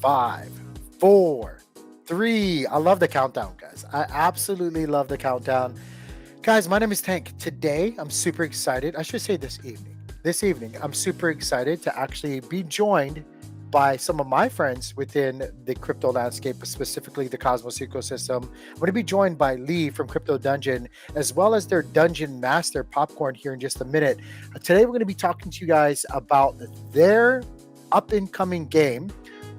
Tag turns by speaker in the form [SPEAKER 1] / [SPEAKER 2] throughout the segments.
[SPEAKER 1] 5, 4, 3. I love the countdown, guys. I absolutely love the countdown. Guys, my name is Tank. Today, I'm super excited. I should say this evening. This evening, I'm super excited to actually be joined by some of my friends within the crypto landscape, specifically the Cosmos ecosystem. I'm going to be joined by Lee from Crypto Dungeon, as well as their dungeon master, Popcorn, here in just a minute. Today, we're going to be talking to you guys about their up and coming game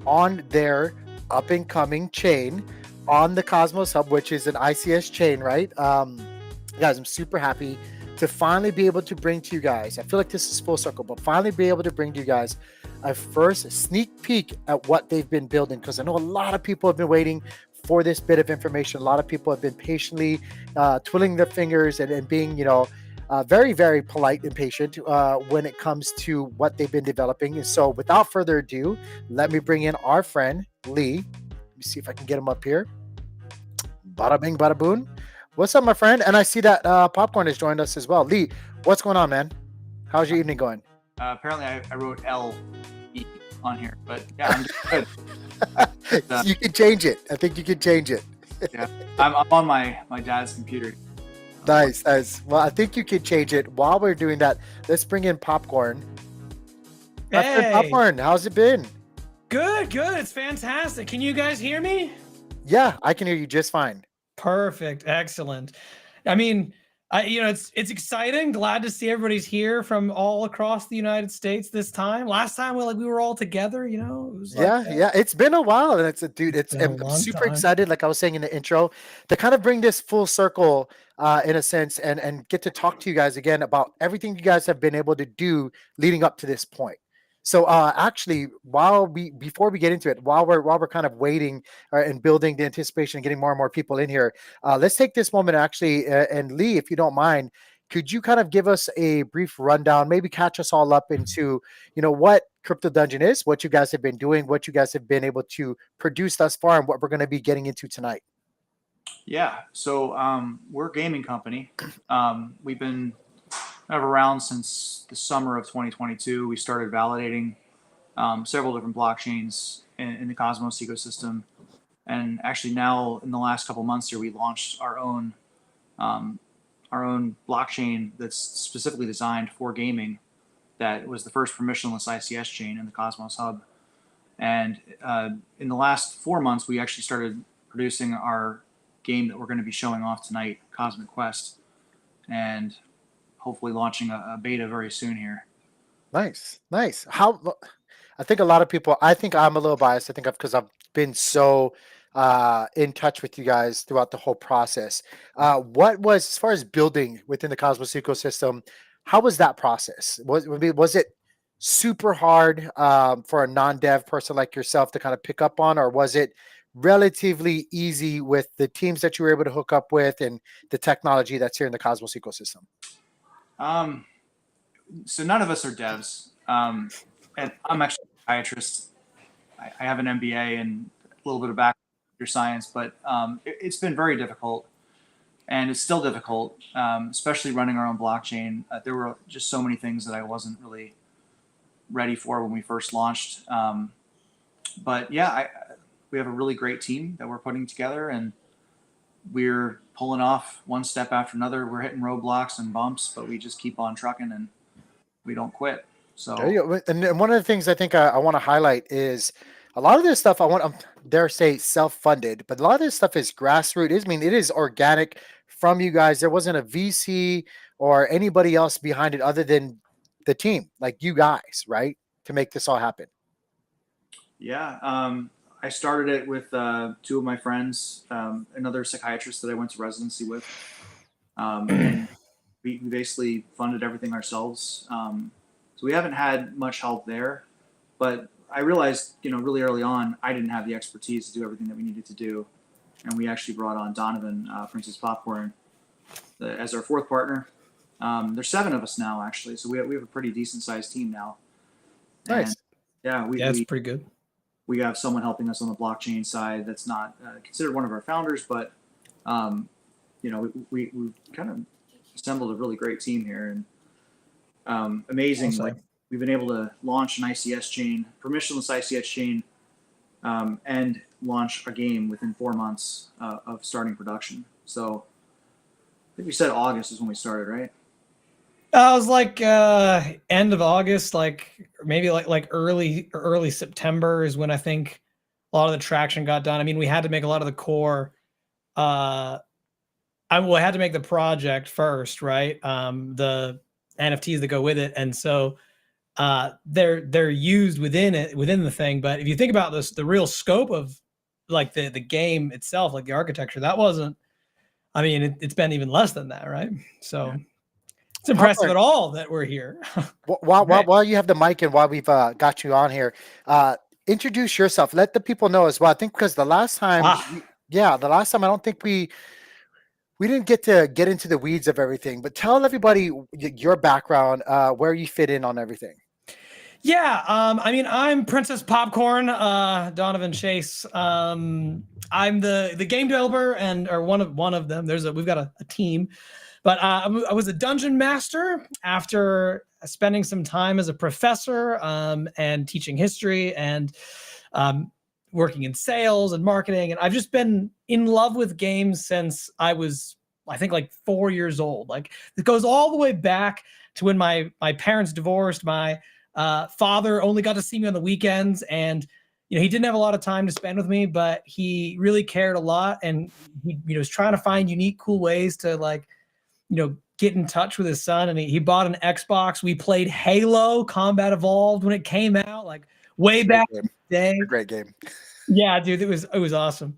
[SPEAKER 1] on their up and coming chain on the Cosmos Hub, which is an ICS chain, right? Guys, I'm super happy to finally be able to bring to you guys. I feel like this is full circle, but finally be able to bring to you guys a first sneak peek at what they've been building, because I know a lot of people have been waiting for this bit of information. A lot of people have been patiently twiddling their fingers and being, very, very polite and patient when it comes to what they've been developing. And so without further ado, let me bring in our friend, Lee. Let me see if I can get him up here. Bada bing, bada boom. What's up, my friend? And I see that Popcorn has joined us as well. Lee, what's going on, man? How's your evening going?
[SPEAKER 2] Apparently, I wrote L-E on here, but yeah, I'm just good.
[SPEAKER 1] You can change it. I think you can change it.
[SPEAKER 2] Yeah, I'm on my dad's computer.
[SPEAKER 1] Nice. Well, I think you can change it. While we're doing that, let's bring in Popcorn. My friend Popcorn, how's it been?
[SPEAKER 3] Good. It's fantastic. Can you guys hear me?
[SPEAKER 1] Yeah, I can hear you just fine.
[SPEAKER 3] Perfect. Excellent. I mean, it's exciting. Glad to see everybody's here from all across the United States this time. Last time we were all together, it was
[SPEAKER 1] yeah. It's been a while, and I'm super excited, like I was saying in the intro, to kind of bring this full circle in a sense and get to talk to you guys again about everything you guys have been able to do leading up to this point. So actually, before we get into it, while we're kind of waiting and building the anticipation and getting more and more people in here, let's take this moment actually. And Lee, if you don't mind, could you kind of give us a brief rundown, maybe catch us all up into, what Crypto Dungeon is, what you guys have been doing, what you guys have been able to produce thus far, and what we're going to be getting into tonight?
[SPEAKER 2] Yeah, so we're a gaming company. We've been kind of around since the summer of 2022. We started validating several different blockchains in the Cosmos ecosystem, and actually now in the last couple months here, we launched our own blockchain that's specifically designed for gaming. That was the first permissionless ICS chain in the Cosmos Hub, and in the last 4 months, we actually started producing our game that we're going to be showing off tonight, Cosmic Quest, and hopefully launching a beta very soon here.
[SPEAKER 1] Nice. How? I think a lot of people. I think I'm a little biased. I think because I've been so in touch with you guys throughout the whole process. What was, as far as building within the Cosmos ecosystem? How was that process? Was it super hard for a non-dev person like yourself to kind of pick up on, or was it relatively easy with the teams that you were able to hook up with and the technology that's here in the Cosmos ecosystem?
[SPEAKER 2] So none of us are devs, and I'm actually a psychiatrist. I have an MBA and a little bit of background in computer science, but it's been very difficult, and it's still difficult, especially running our own blockchain. There were just so many things that I wasn't really ready for when we first launched. But yeah, we have a really great team that we're putting together, and we're pulling off one step after another. We're hitting roadblocks and bumps, but we just keep on trucking and we don't quit. So
[SPEAKER 1] there you go. And one of the things I think I want to highlight is a lot of this stuff dare say self-funded, but a lot of this stuff is grassroots. It is organic from you guys. There wasn't a VC or anybody else behind it other than the team, like you guys, right? To make this all happen.
[SPEAKER 2] Yeah. I started it with two of my friends, another psychiatrist that I went to residency with. And we basically funded everything ourselves. So we haven't had much help there, but I realized, really early on, I didn't have the expertise to do everything that we needed to do. And we actually brought on Donovan, Princess Popcorn, as our fourth partner. There's 7 of us now, actually. So we have a pretty decent sized team now.
[SPEAKER 1] Nice.
[SPEAKER 2] And,
[SPEAKER 3] that's pretty good.
[SPEAKER 2] We have someone helping us on the blockchain side that's not considered one of our founders, but we kind of assembled a really great team here, and amazing.
[SPEAKER 3] Awesome.
[SPEAKER 2] Like, we've been able to launch an ICS chain, permissionless ICS chain, and launch a game within 4 months of starting production. So I think we said August is when we started, right?
[SPEAKER 3] I was like end of August, like maybe like early September is when I think a lot of the traction got done. I mean, we had to make a lot of the core. I had to make the project first, right? The NFTs that go with it, and so they're used within the thing. But if you think about this, the real scope of like the game itself, like the architecture, that wasn't. I mean, it's been even less than that, right? So.
[SPEAKER 2] Yeah.
[SPEAKER 3] It's impressive
[SPEAKER 1] Popcorn,
[SPEAKER 3] at all that we're here.
[SPEAKER 1] while you have the mic and while we've got you on here, introduce yourself. Let the people know as well. I think because the last time,
[SPEAKER 3] Ah,
[SPEAKER 1] the last time I don't think we didn't get to get into the weeds of everything. But tell everybody your background, where you fit in on everything.
[SPEAKER 3] yeah. I mean, I'm Princess Popcorn, Donovan Chase. I'm the game developer or one of them. We've got a team, but I was a dungeon master after spending some time as a professor and teaching history and working in sales and marketing. And I've just been in love with games since I was, I think, like 4 years old. Like it goes all the way back to when my parents divorced. My father only got to see me on the weekends, and he didn't have a lot of time to spend with me, but he really cared a lot, and he was trying to find unique, cool ways to get in touch with his son. And he bought an Xbox. We played Halo Combat Evolved when it came out, like way
[SPEAKER 1] Great
[SPEAKER 3] back in
[SPEAKER 1] game.
[SPEAKER 3] the day.
[SPEAKER 1] Great game.
[SPEAKER 3] Yeah, dude, it was awesome.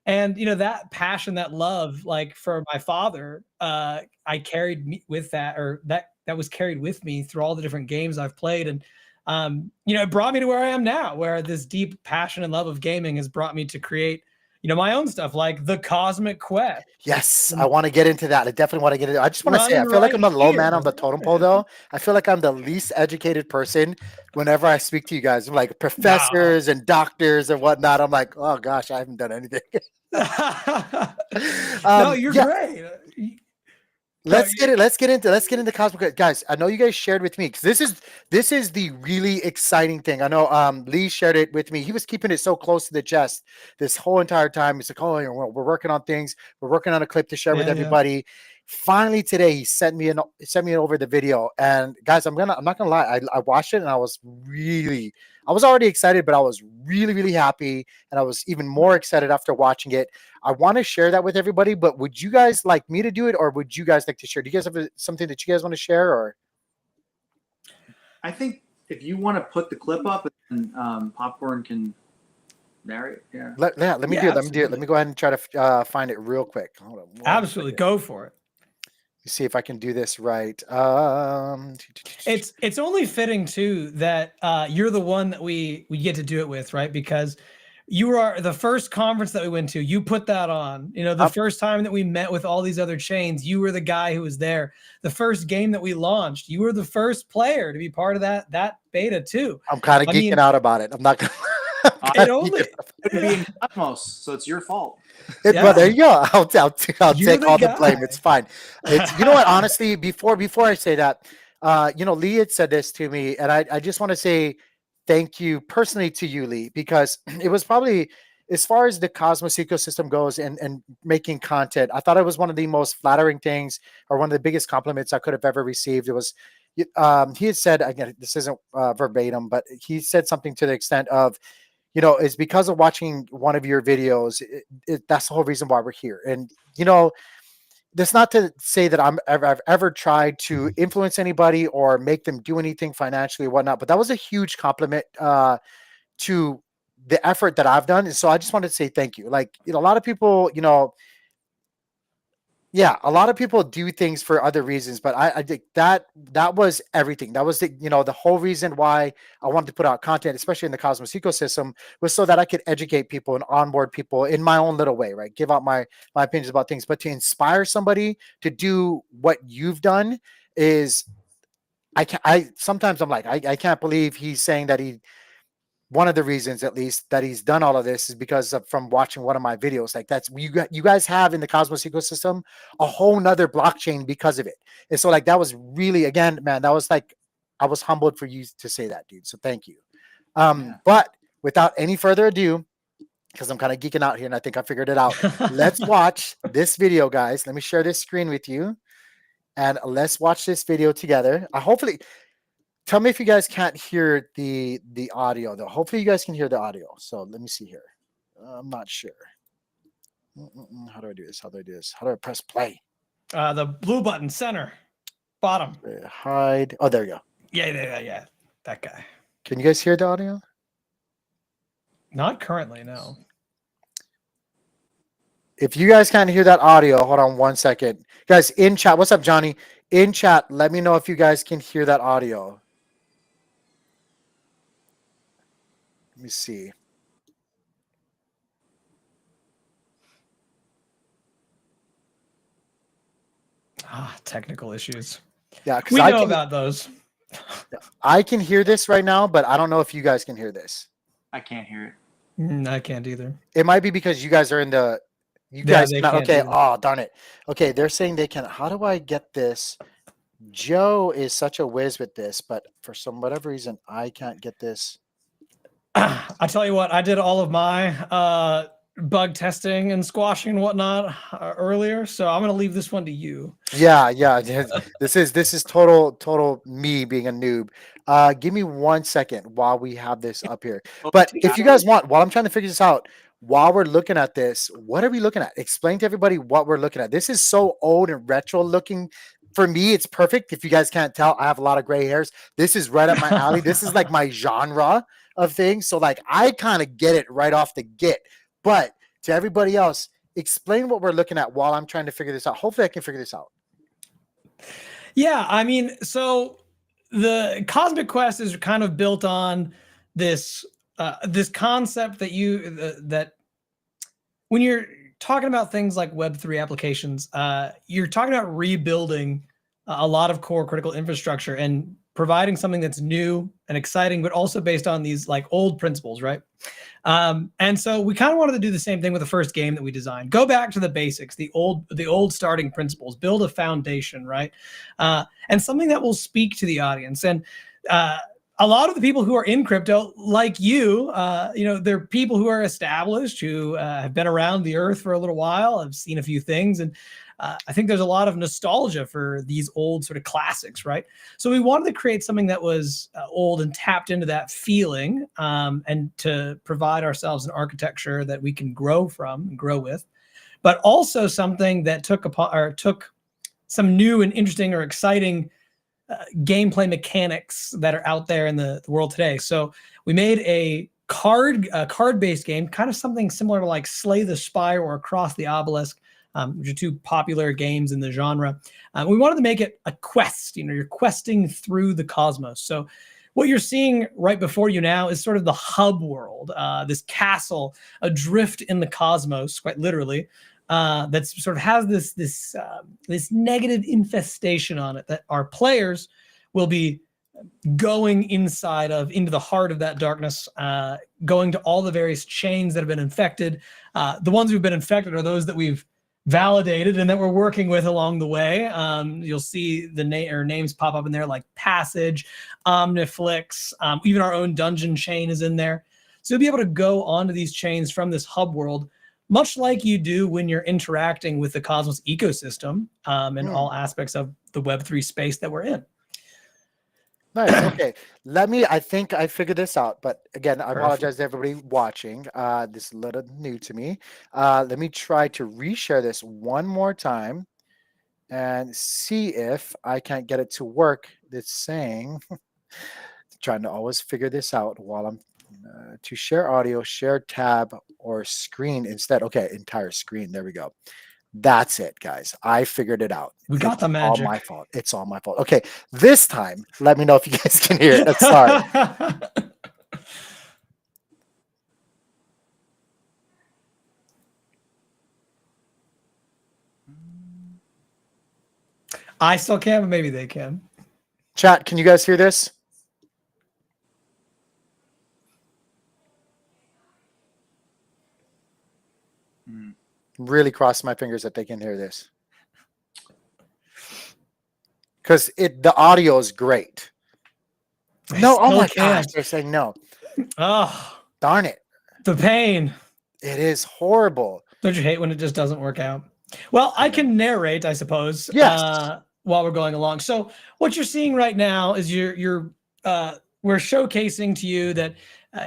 [SPEAKER 3] And that passion, that love, like for my father, I carried me with that, or that was carried with me through all the different games I've played. And it brought me to where I am now, where this deep passion and love of gaming has brought me to create, my own stuff, like the Cosmic Quest.
[SPEAKER 1] Yes, I want to get into that. I definitely want to get into. I just want to say, I
[SPEAKER 3] Run
[SPEAKER 1] feel like I'm the
[SPEAKER 3] right
[SPEAKER 1] low man on
[SPEAKER 3] here.
[SPEAKER 1] the totem pole, though. I feel like I'm the least educated person whenever I speak to you guys. I'm like
[SPEAKER 3] No.
[SPEAKER 1] professors and doctors and whatnot. I'm like, oh gosh, I haven't done anything.
[SPEAKER 3] No, you're
[SPEAKER 1] Yeah,
[SPEAKER 3] great.
[SPEAKER 1] let's get it. Let's get into Cosmic, guys. I know you guys shared with me because this is the really exciting thing. I know Lee shared it with me. He was keeping it so close to the chest this whole entire time. He's like, oh, we're working on things. We're working on a clip to share with
[SPEAKER 3] Yeah.
[SPEAKER 1] everybody. Finally today, he sent me over the video. And guys, I'm not gonna lie. I watched it and I was already excited, but I was really, really happy, and I was even more excited after watching it. I want to share that with everybody, but would you guys like me to do it, or would you guys like to share? Do you guys have something that you guys want to share, or?
[SPEAKER 2] I think if you want to put the clip up, and Popcorn can narrate. Yeah.
[SPEAKER 1] Let me do it. Let me do it.
[SPEAKER 3] Absolutely.
[SPEAKER 1] Let me go ahead and try to find it real quick. Hold on.
[SPEAKER 3] Absolutely. Go for it.
[SPEAKER 1] See if I can do this right.
[SPEAKER 3] It's only fitting too that you're the one that we get to do it with, right? Because you are the first conference that we went to. You put that on. The first time that we met with all these other chains, you were the guy who was there. The first game that we launched, you were the first player to be part of that beta too.
[SPEAKER 1] I'm kind of geeking out about it. I'm not gonna.
[SPEAKER 3] It only
[SPEAKER 2] be in Cosmos, so it's your fault.
[SPEAKER 1] Well, there you go. I'll take all the blame. It's fine. You know what? Honestly, before I say that, Lee had said this to me, and I just want to say thank you personally to you, Lee, because it was probably, as far as the Cosmos ecosystem goes and making content, I thought it was one of the most flattering things, or one of the biggest compliments I could have ever received. It was, he had said, again, this isn't verbatim, but he said something to the extent of, it's because of watching one of your videos. That's the whole reason why we're here. And, that's not to say that I've ever tried to influence anybody or make them do anything financially or whatnot, but that was a huge compliment to the effort that I've done. And so I just wanted to say thank you. Like, a lot of people, a lot of people do things for other reasons, but I think that was everything. That was the whole reason why I wanted to put out content, especially in the Cosmos ecosystem, was so that I could educate people and onboard people in my own little way, right? Give out my opinions about things, but to inspire somebody to do what you've done is, sometimes I'm like, I can't believe he's saying that one of the reasons, at least, that he's done all of this is because from watching one of my videos. Like, that's you guys have in the Cosmos ecosystem a whole nother blockchain because of it. And so, like, that was really, again, man, that was like, I was humbled for you to say that, dude. So thank you. But without any further ado, because I'm kind of geeking out here and I think I figured it out. Let's watch this video, guys. Let me share this screen with you and let's watch this video together. Hopefully, tell me if you guys can't hear the audio though. Hopefully you guys can hear the audio. So let me see here. I'm not sure. How do I do this? How do I do this? How do I press play?
[SPEAKER 3] The blue button, center, bottom.
[SPEAKER 1] Hide. Oh, there you go.
[SPEAKER 3] Yeah. That guy.
[SPEAKER 1] Can you guys hear the audio?
[SPEAKER 3] Not currently, no.
[SPEAKER 1] If you guys can't hear that audio, hold on one second. Guys, in chat, what's up, Johnny? In chat, let me know if you guys can hear that audio. Let me see.
[SPEAKER 3] Technical issues.
[SPEAKER 1] Yeah,
[SPEAKER 3] we know about those.
[SPEAKER 1] I can hear this right now, but I don't know if you guys can hear this.
[SPEAKER 2] I can't hear
[SPEAKER 3] it. I can't either.
[SPEAKER 1] It might be because you guys are in the. You guys cannot. Okay. Oh, darn it. Okay, they're saying they can. How do I get this? Joe is such a whiz with this, but for whatever reason, I can't get this.
[SPEAKER 3] I tell you what, I did all of my bug testing and squashing and whatnot earlier, so I'm gonna leave this one to you.
[SPEAKER 1] Yeah. This is total me being a noob. Give me 1 second while we have this up here. But if you guys want, while I'm trying to figure this out, while we're looking at this, what are we looking at? Explain to everybody what we're looking at. This is so old and retro looking. For me, it's perfect. If you guys can't tell, I have a lot of gray hairs. This is right up my alley. This is like my genre of things. So like I kind of get it right off the get. But to everybody else, explain what we're looking at while I'm trying to figure this out. Hopefully I can figure this out.
[SPEAKER 3] Yeah, I mean, so the Cosmic Quest is kind of built on this this concept that that when you're talking about things like Web3 applications, you're talking about rebuilding a lot of core critical infrastructure and providing something that's new and exciting, but also based on these like old principles, right? And so we kind of wanted to do the same thing with the first game that we designed. Go back to the basics, the old starting principles, build a foundation, right? And something that will speak to the audience. And a lot of the people who are in crypto, like you, they're people who are established, who have been around the earth for a little while, have seen a few things. And I think there's a lot of nostalgia for these old sort of classics, right? So we wanted to create something that was old and tapped into that feeling, and to provide ourselves an architecture that we can grow from and grow with, but also something that took some new and interesting or exciting gameplay mechanics that are out there in the world today. So we made a card-based game, kind of something similar to like Slay the Spire or Across the Obelisk, which are two popular games in the genre. We wanted to make it a quest. You're questing through the cosmos. So what you're seeing right before you now is sort of the hub world, this castle adrift in the cosmos, quite literally, that sort of has this negative infestation on it that our players will be going into the heart of that darkness, going to all the various chains that have been infected. The ones who've been infected are those that we've validated and that we're working with along the way. You'll see the names pop up in there like Passage, Omniflix, even our own dungeon chain is in there. So you'll be able to go onto these chains from this hub world, much like you do when you're interacting with the Cosmos ecosystem, and all aspects of the Web3 space that we're in.
[SPEAKER 1] Nice. Okay. I think I figured this out, but again, I apologize to everybody watching. This is a little new to me. Let me try to reshare this one more time and see if I can't get it to work. It's saying, trying to always figure this out while I'm to share audio, share tab or screen instead. Okay. Entire screen. There we go. That's it, guys. I figured it out.
[SPEAKER 3] We got the magic.
[SPEAKER 1] It's all my fault. It's all my fault. Okay, this time, let me know if you guys can hear it. Sorry.
[SPEAKER 3] I still can, but maybe they can.
[SPEAKER 1] Chat, can you guys hear this? Really cross my fingers that they can hear this, because the audio is great. No, oh my gosh, they're saying no.
[SPEAKER 3] Oh,
[SPEAKER 1] darn it!
[SPEAKER 3] The pain.
[SPEAKER 1] It is horrible.
[SPEAKER 3] Don't you hate when it just doesn't work out? Well, I can narrate, I suppose,
[SPEAKER 1] Yes.
[SPEAKER 3] while we're going along. So what you're seeing right now is we're showcasing to you that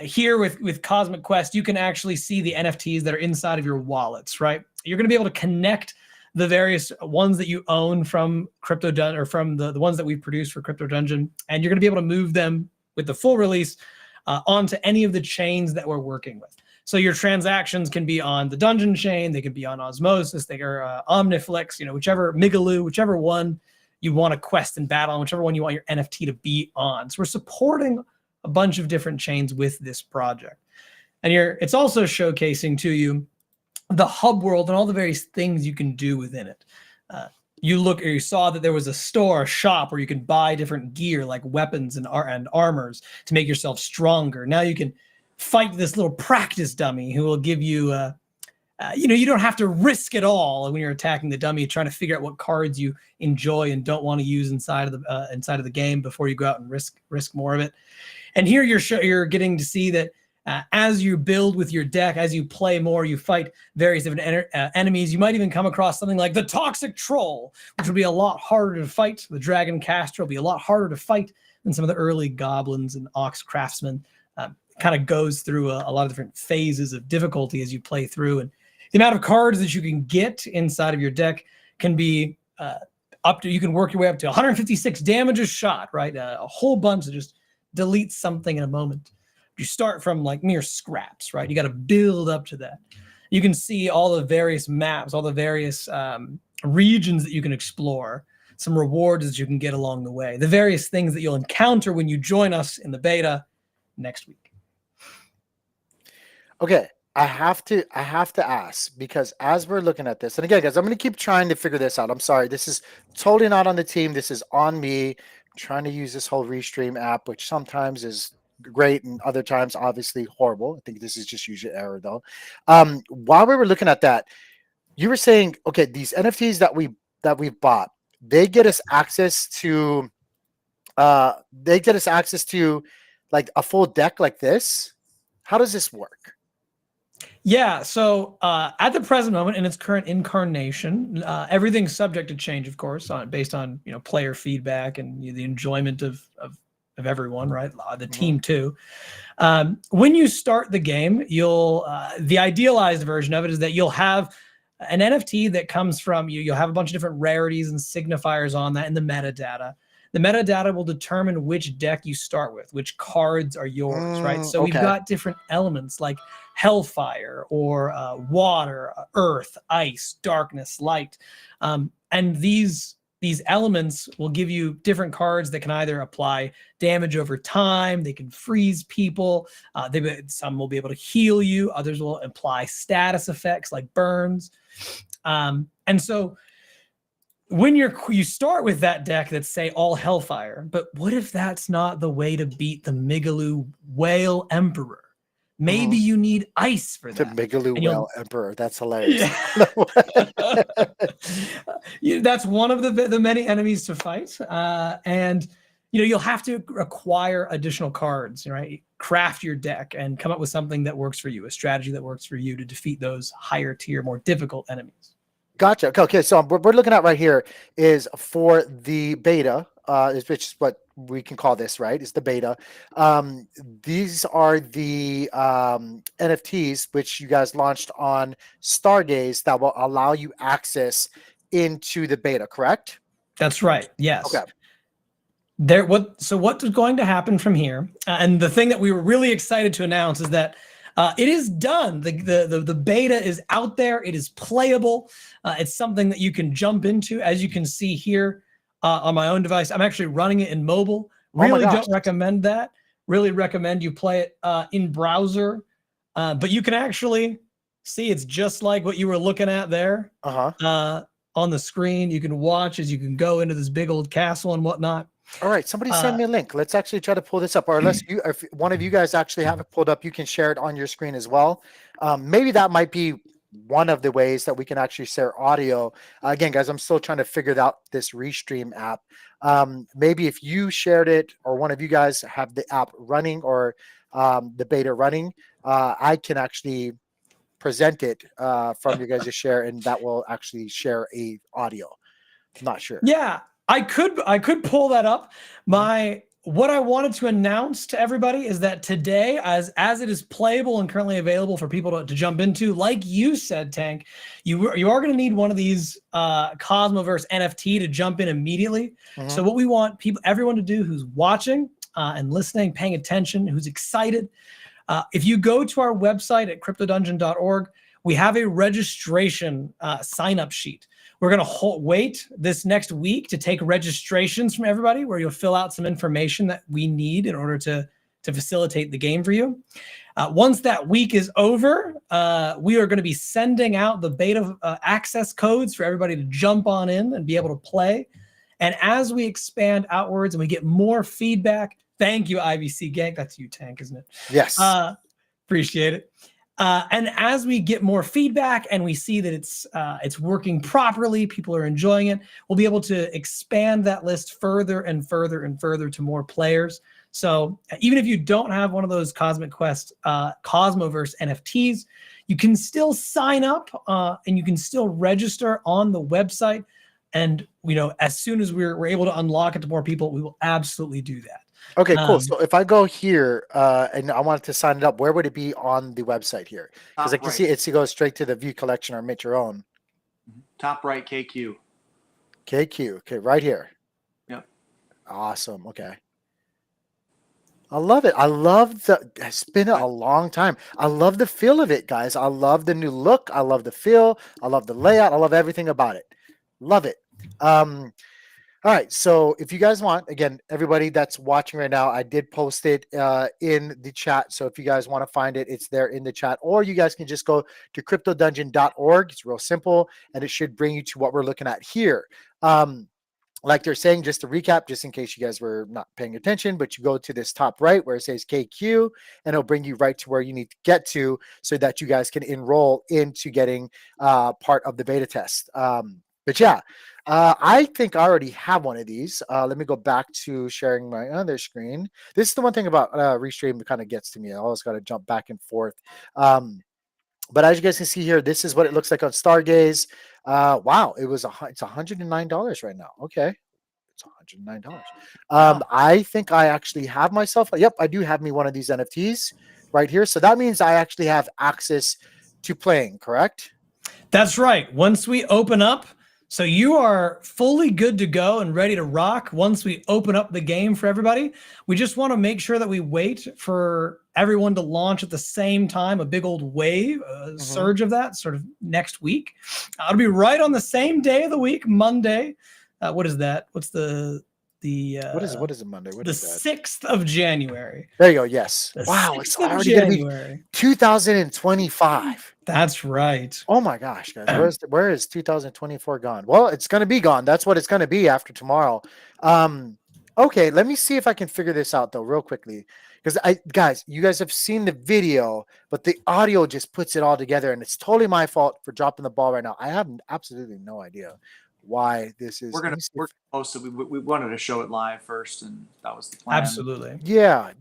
[SPEAKER 3] here with Cosmic Quest, you can actually see the NFTs that are inside of your wallets, right? You're going to be able to connect the various ones that you own from Crypto Dungeon, or from the ones that we've produced for Crypto Dungeon, and you're going to be able to move them with the full release onto any of the chains that we're working with. So your transactions can be on the Dungeon chain, they can be on Osmosis, they are Omniflix, whichever Migaloo, whichever one you want to quest and battle on, whichever one you want your NFT to be on. So we're supporting a bunch of different chains with this project. And it's also showcasing to you the hub world and all the various things you can do within it. You saw that there was a store, a shop where you can buy different gear like weapons and armors to make yourself stronger. Now you can fight this little practice dummy who will give you, you don't have to risk it all when you're attacking the dummy, trying to figure out what cards you enjoy and don't want to use inside of the game before you go out and risk more of it. And here you're getting to see that as you build with your deck, as you play more, you fight various different enemies. You might even come across something like the Toxic Troll, which will be a lot harder to fight. The Dragon Caster will be a lot harder to fight than some of the early Goblins and Ox Craftsmen. Kind of goes through a lot of different phases of difficulty as you play through, and the amount of cards that you can get inside of your deck can be you can work your way up to 156 damage a shot, right? A whole bunch that just deletes something in a moment. You start from like mere scraps, right? You got to build up to that. You can see all the various maps, all the various regions that you can explore, some rewards that you can get along the way, the various things that you'll encounter when you join us in the beta next week.
[SPEAKER 1] Okay, I have to ask, because as we're looking at this, and again, guys, I'm going to keep trying to figure this out. I'm sorry, this is totally not on the team. This is on me. I'm trying to use this whole Restream app, which sometimes is great and other times obviously horrible. I think this is just user error though. While we were looking at that, you were saying, okay, these NFTs that we've bought, they get us access to like a full deck like this. How does this work?
[SPEAKER 3] Yeah, so at the present moment, in its current incarnation, everything's subject to change, of course, based on player feedback and the enjoyment of everyone, right? The team too. When you start the game, you'll the idealized version of it is that you'll have an NFT that comes from you. You'll have a bunch of different rarities and signifiers on that in the metadata. The metadata will determine which deck you start with, which cards are yours, right? So we've got different elements like hellfire or water, earth, ice, darkness, light. And these elements will give you different cards that can either apply damage over time, they can freeze people, some will be able to heal you, others will apply status effects like burns. And so when you start with that deck that's say all hellfire, but what if that's not the way to beat the Migaloo Whale Emperor? Maybe you need ice for that.
[SPEAKER 1] The Migaloo Whale Emperor. That's hilarious.
[SPEAKER 3] Yeah. That's one of the many enemies to fight. And you'll have to acquire additional cards, right? Craft your deck and come up with something that works for you, a strategy that works for you to defeat those higher tier, more difficult enemies.
[SPEAKER 1] Gotcha. Okay, so what we're looking at right here is for the beta, which is what we can call this, right? It's the beta. These are the NFTs which you guys launched on Stargaze that will allow you access into the beta, correct?
[SPEAKER 3] That's right. Yes.
[SPEAKER 1] Okay.
[SPEAKER 3] So what's going to happen from here? And the thing that we were really excited to announce is that it is done. The beta is out there. It is playable. It's something that you can jump into. As you can see here on my own device, I'm actually running it in mobile. Really don't recommend that. Really recommend you play it in browser. But you can actually see it's just like what you were looking at there on the screen. You can watch as you can go into this big old castle and whatnot.
[SPEAKER 1] All right, somebody send me a link. Let's actually try to pull this up, or unless if one of you guys actually have it pulled up, you can share it on your screen as well. Maybe that might be one of the ways that we can actually share audio. Again, guys, I'm still trying to figure out this Restream app. Maybe if you shared it or one of you guys have the app running or the beta running, I can actually present it from your guys' share, and that will actually share a audio. Not sure.
[SPEAKER 3] Yeah, I could pull that up. What I wanted to announce to everybody is that today, as it is playable and currently available for people to jump into, like you said, Tank, you are going to need one of these Cosmoverse NFT to jump in immediately. So what we want everyone to do who's watching and listening, paying attention, who's excited, if you go to our website at cryptodungeon.org, we have a registration sign-up sheet. We're going to wait this next week to take registrations from everybody, where you'll fill out some information that we need in order to facilitate the game for you. Once that week is over, we are going to be sending out the beta access codes for everybody to jump on in and be able to play. And as we expand outwards and we get more feedback, thank you, IVC Gang. That's you, Tank, isn't it?
[SPEAKER 1] Yes.
[SPEAKER 3] Appreciate it. And as we get more feedback and we see that it's working properly, people are enjoying it, we'll be able to expand that list further and further and further to more players. So even if you don't have one of those Cosmic Quest Cosmoverse NFTs, you can still sign up and you can still register on the website. And as soon as we're able to unlock it to more people, we will absolutely do that.
[SPEAKER 1] Okay, cool. So if I go here and I wanted to sign it up, where would it be on the website here? Because I can see it goes straight to the view collection or mint your own.
[SPEAKER 2] Top right, KQ.
[SPEAKER 1] KQ. Okay, right here.
[SPEAKER 2] Yep.
[SPEAKER 1] Awesome. Okay. I love it. It's been a long time. I love the feel of it, guys. I love the new look. I love the feel. I love the layout. I love everything about it. Love it. All right, so if you guys want, again, everybody that's watching right now, I did post it in the chat. So if you guys want to find it, it's there in the chat. Or you guys can just go to cryptodungeon.org. It's real simple, and it should bring you to what we're looking at here. Like they're saying, just to recap, just in case you guys were not paying attention, but you go to this top right where it says KQ, and it'll bring you right to where you need to get to so that you guys can enroll into getting part of the beta test. But yeah. I think I already have one of these. Let me go back to sharing my other screen. This is the one thing about Restream that kind of gets to me. I always got to jump back and forth. But as you guys can see here, this is what it looks like on Stargaze. Wow, it's $109 right now. Okay. It's $109. I think I actually have myself. Yep, I do have me one of these NFTs right here. So that means I actually have access to playing, correct?
[SPEAKER 3] That's right. Once we open up, so you are fully good to go and ready to rock once we open up the game for everybody. We just want to make sure that we wait for everyone to launch at the same time, a big old wave, a surge of that sort of next week. It'll be right on the same day of the week, Monday. What is that? What's what is a Monday? What is that? 6th of January.
[SPEAKER 1] There you go. Yes. Wow, it's already going to be 2025.
[SPEAKER 3] That's right.
[SPEAKER 1] Oh my gosh, guys. Where is 2024 gone? Well, it's going to be gone. That's what it's going to be after tomorrow. Okay, let me see if I can figure this out though real quickly. Because you guys have seen the video, but the audio just puts it all together, and it's totally my fault for dropping the ball right now. I have absolutely no idea why this is.
[SPEAKER 2] We're gonna post it. We wanted to show it live first, and that was the plan.
[SPEAKER 3] Absolutely.
[SPEAKER 1] Yeah.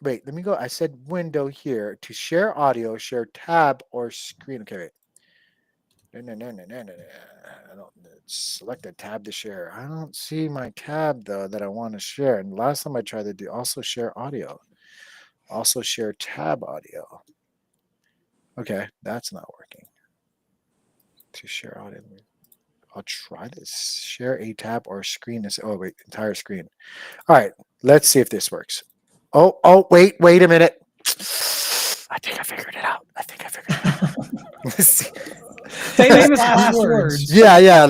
[SPEAKER 1] Wait, let me go. I said window here to share audio, share tab or screen. Okay, wait. No. I don't select a tab to share. I don't see my tab though that I want to share. And last time I tried to do also share audio, also share tab audio. Okay, that's not working. To share audio. I'll try this. Share a tab or screen. Oh, wait, entire screen. All right, let's see if this works. Oh, wait a minute. I think I figured it out. Let's see.
[SPEAKER 3] Say famous last words.
[SPEAKER 1] Yeah.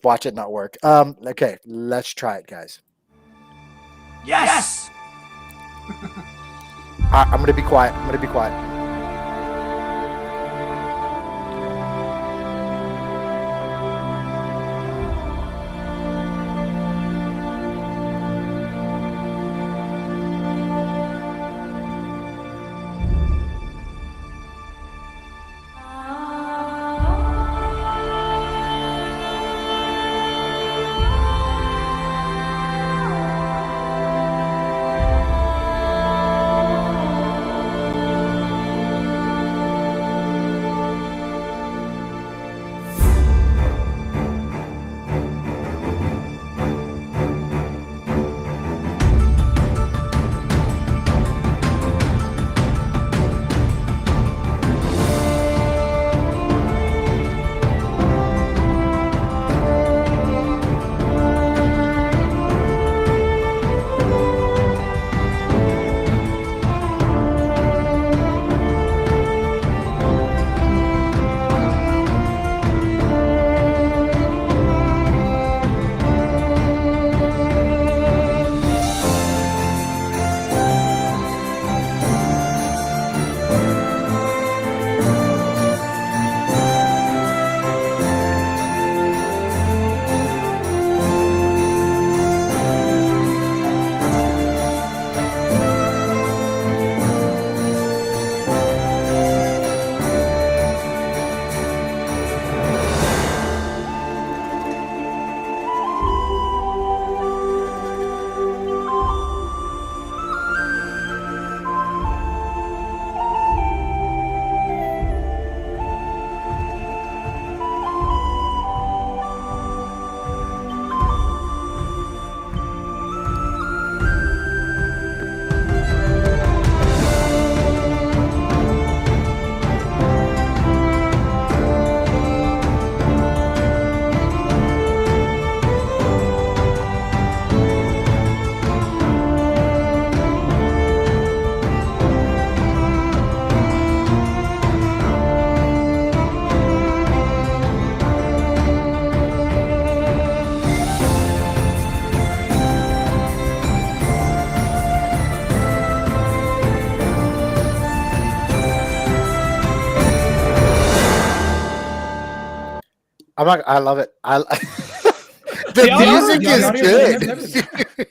[SPEAKER 1] Watch it not work. Okay, let's try it, guys.
[SPEAKER 2] Yes.
[SPEAKER 1] I'm gonna be quiet. I love it.
[SPEAKER 3] The
[SPEAKER 1] The
[SPEAKER 3] audio,
[SPEAKER 1] music
[SPEAKER 3] the
[SPEAKER 1] is
[SPEAKER 3] audio, everything.
[SPEAKER 1] good.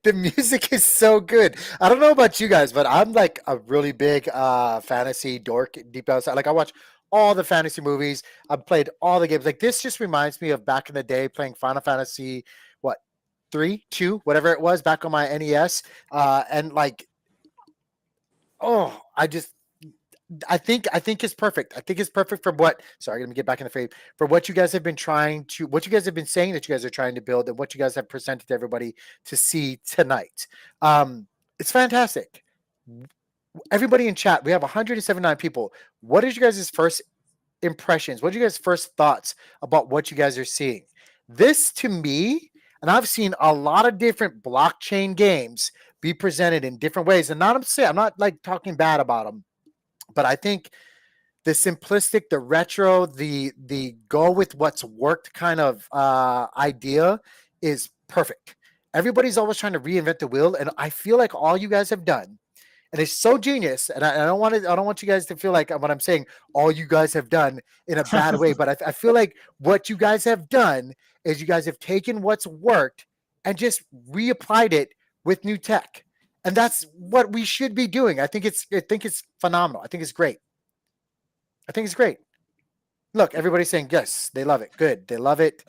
[SPEAKER 1] The music is so good. I don't know about you guys, but I'm like a really big fantasy dork deep outside. Like I watch all the fantasy movies. I've played all the games. Like this just reminds me of back in the day playing Final Fantasy, what, 3, 2, whatever it was back on my NES. And like, oh, I think it's perfect. I think it's perfect for what. Sorry, let me get back in the frame for what you guys have been what you guys have been saying that you guys are trying to build, and what you guys have presented to everybody to see tonight. It's fantastic. Everybody in chat, we have 179 people. What is you guys' first impressions? What are you guys' first thoughts about what you guys are seeing? This to me, and I've seen a lot of different blockchain games be presented in different ways, and I'm not like talking bad about them, but I think the simplistic, the retro, the go with what's worked kind of idea is perfect. Everybody's always trying to reinvent the wheel, and I feel like all you guys have done, and it's so genius. And I don't want you guys to feel like what I'm saying, all you guys have done in a bad way, but I feel like what you guys have done is you guys have taken what's worked and just reapplied it with new tech, and that's what we should be doing. I think it's phenomenal. I think it's great. I think it's great. Look, everybody's saying yes, they love it. Good, they love it.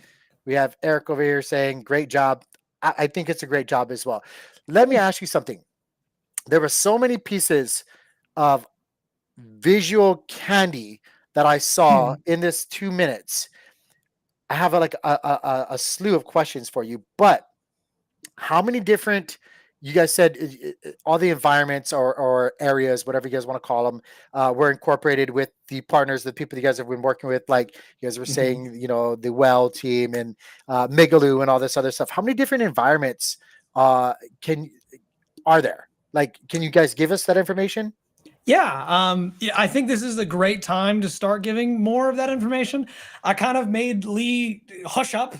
[SPEAKER 1] We have Eric over here saying great job. I think it's a great job as well. Let me ask you something. There were so many pieces of visual candy that I saw in this 2 minutes. I have a slew of questions for you, but how many different, you guys said all the environments or areas, whatever you guys want to call them, were incorporated with the partners, the people you guys have been working with, like you guys were saying, the Well team and Migaloo and all this other stuff. How many different environments can are there? Like, can you guys give us that information?
[SPEAKER 3] Yeah, I think this is a great time to start giving more of that information. I kind of made Lee hush up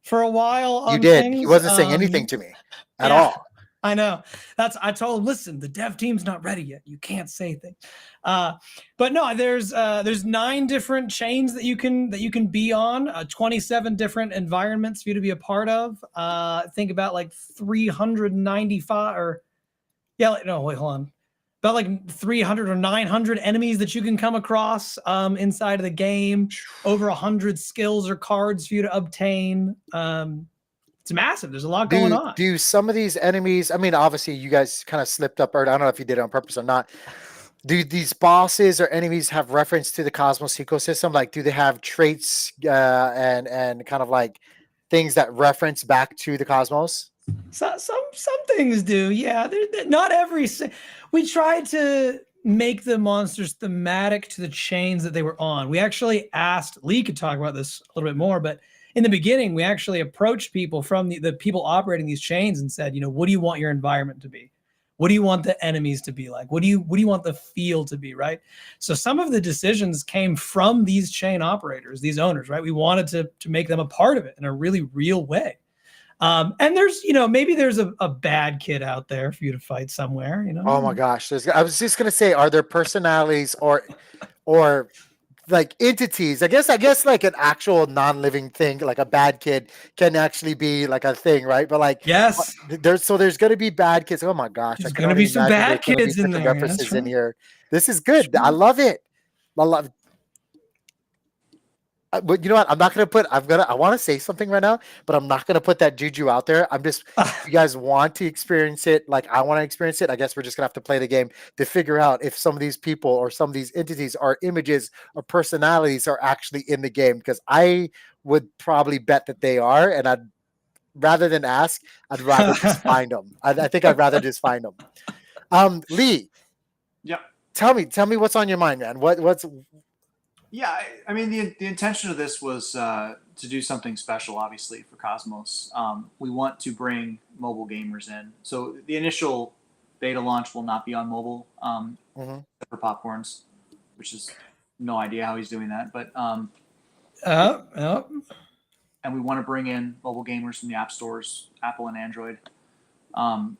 [SPEAKER 3] for a while
[SPEAKER 1] You
[SPEAKER 3] on
[SPEAKER 1] did. He
[SPEAKER 3] things.
[SPEAKER 1] wasn't saying anything to me at
[SPEAKER 3] Yeah,
[SPEAKER 1] all.
[SPEAKER 3] I know. I told him, listen, the dev team's not ready yet. You can't say things. But no, there's 9 different chains that you can be on, 27 different environments for you to be a part of. Think about like 395 or no, wait, hold on. About like 300 or 900 enemies that you can come across inside of the game. Over 100 skills or cards for you to obtain. It's massive. There's a lot going on.
[SPEAKER 1] Do some of these enemies, I mean, obviously you guys kind of slipped up, or I don't know if you did it on purpose or not. Do these bosses or enemies have reference to the Cosmos ecosystem? Like, do they have traits and kind of like things that reference back to the Cosmos?
[SPEAKER 3] Some things do. Yeah, not every. We tried to make the monsters thematic to the chains that they were on. We actually asked, Lee could talk about this a little bit more, but in the beginning, we actually approached people from the people operating these chains and said, what do you want your environment to be? What do you want the enemies to be like? What do you want the feel to be, right? So some of the decisions came from these chain operators, these owners, right? We wanted to make them a part of it in a really real way. And there's, maybe there's a bad kid out there for you to fight somewhere,
[SPEAKER 1] Oh my gosh. I was just going to say, are there personalities or like entities? I guess like an actual non-living thing, like a bad kid can actually be like a thing, right? But like,
[SPEAKER 3] yes,
[SPEAKER 1] there's going to be bad kids. Oh my gosh.
[SPEAKER 3] there's going to be some bad kids in there.
[SPEAKER 1] References in here. This is good. I love it. I love but you know what? I want to say something right now, but I'm not going to put that juju out there. You guys want to experience it. Like I want to experience it. I guess we're just gonna have to play the game to figure out if some of these people or some of these entities or images or personalities are actually in the game. Because I would probably bet that they are. And rather than ask, I'd rather just find them. I think I'd rather just find them. Lee.
[SPEAKER 2] Yeah.
[SPEAKER 1] Tell me what's on your mind, man. What's
[SPEAKER 2] Yeah, I mean, the intention of this was to do something special, obviously, for Cosmos. We want to bring mobile gamers in. So the initial beta launch will not be on mobile, except for Popcorns, which is no idea how he's doing that. But and we want to bring in mobile gamers from the app stores, Apple and Android.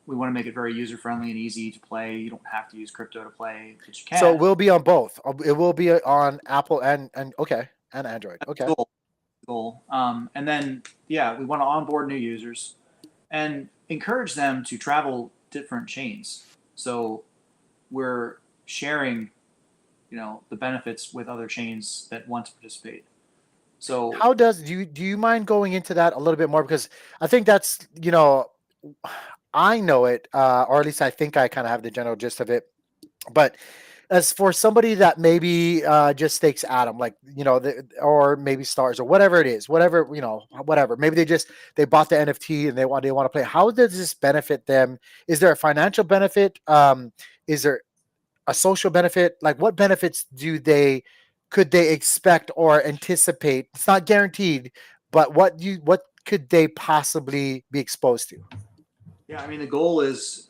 [SPEAKER 2] We want to make it very user-friendly and easy to play. You don't have to use crypto to play, but you can.
[SPEAKER 1] So it will be on both. It will be on Apple and okay. and Android. Okay.
[SPEAKER 2] Goal. And then, yeah, we want to onboard new users and encourage them to travel different chains. So we're sharing, the benefits with other chains that want to participate. So
[SPEAKER 1] How do you mind going into that a little bit more? Because I think that's, I know it, or at least I think I kind of have the general gist of it. But as for somebody that maybe just stakes Atom, like, or maybe Stars or whatever it is, whatever, whatever, maybe they bought the NFT and they want to play. How does this benefit them? Is there a financial benefit? Is there a social benefit? Like, what benefits could they expect or anticipate? It's not guaranteed, but what could they possibly be exposed to?
[SPEAKER 2] yeah, I mean, the goal is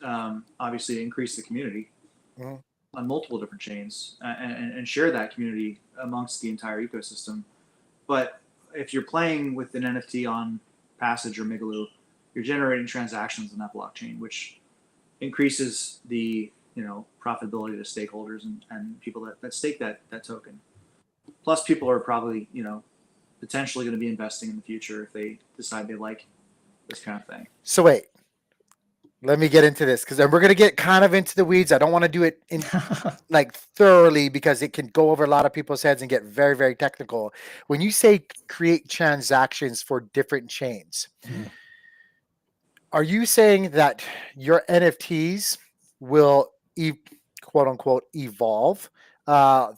[SPEAKER 2] obviously to increase the community
[SPEAKER 1] Mhm.
[SPEAKER 2] on multiple different chains and share that community amongst the entire ecosystem. But if you're playing with an NFT on Passage or Migaloo, you're generating transactions on that blockchain, which increases the profitability to stakeholders and people that stake that token. Plus, people are probably potentially going to be investing in the future if they decide they like this kind of thing.
[SPEAKER 1] So wait, let me get into this, because then we're going to get kind of into the weeds. I don't want to do it in like thoroughly, because it can go over a lot of people's heads and get very, very technical. When you say create transactions for different chains, are you saying that your NFTs will quote unquote evolve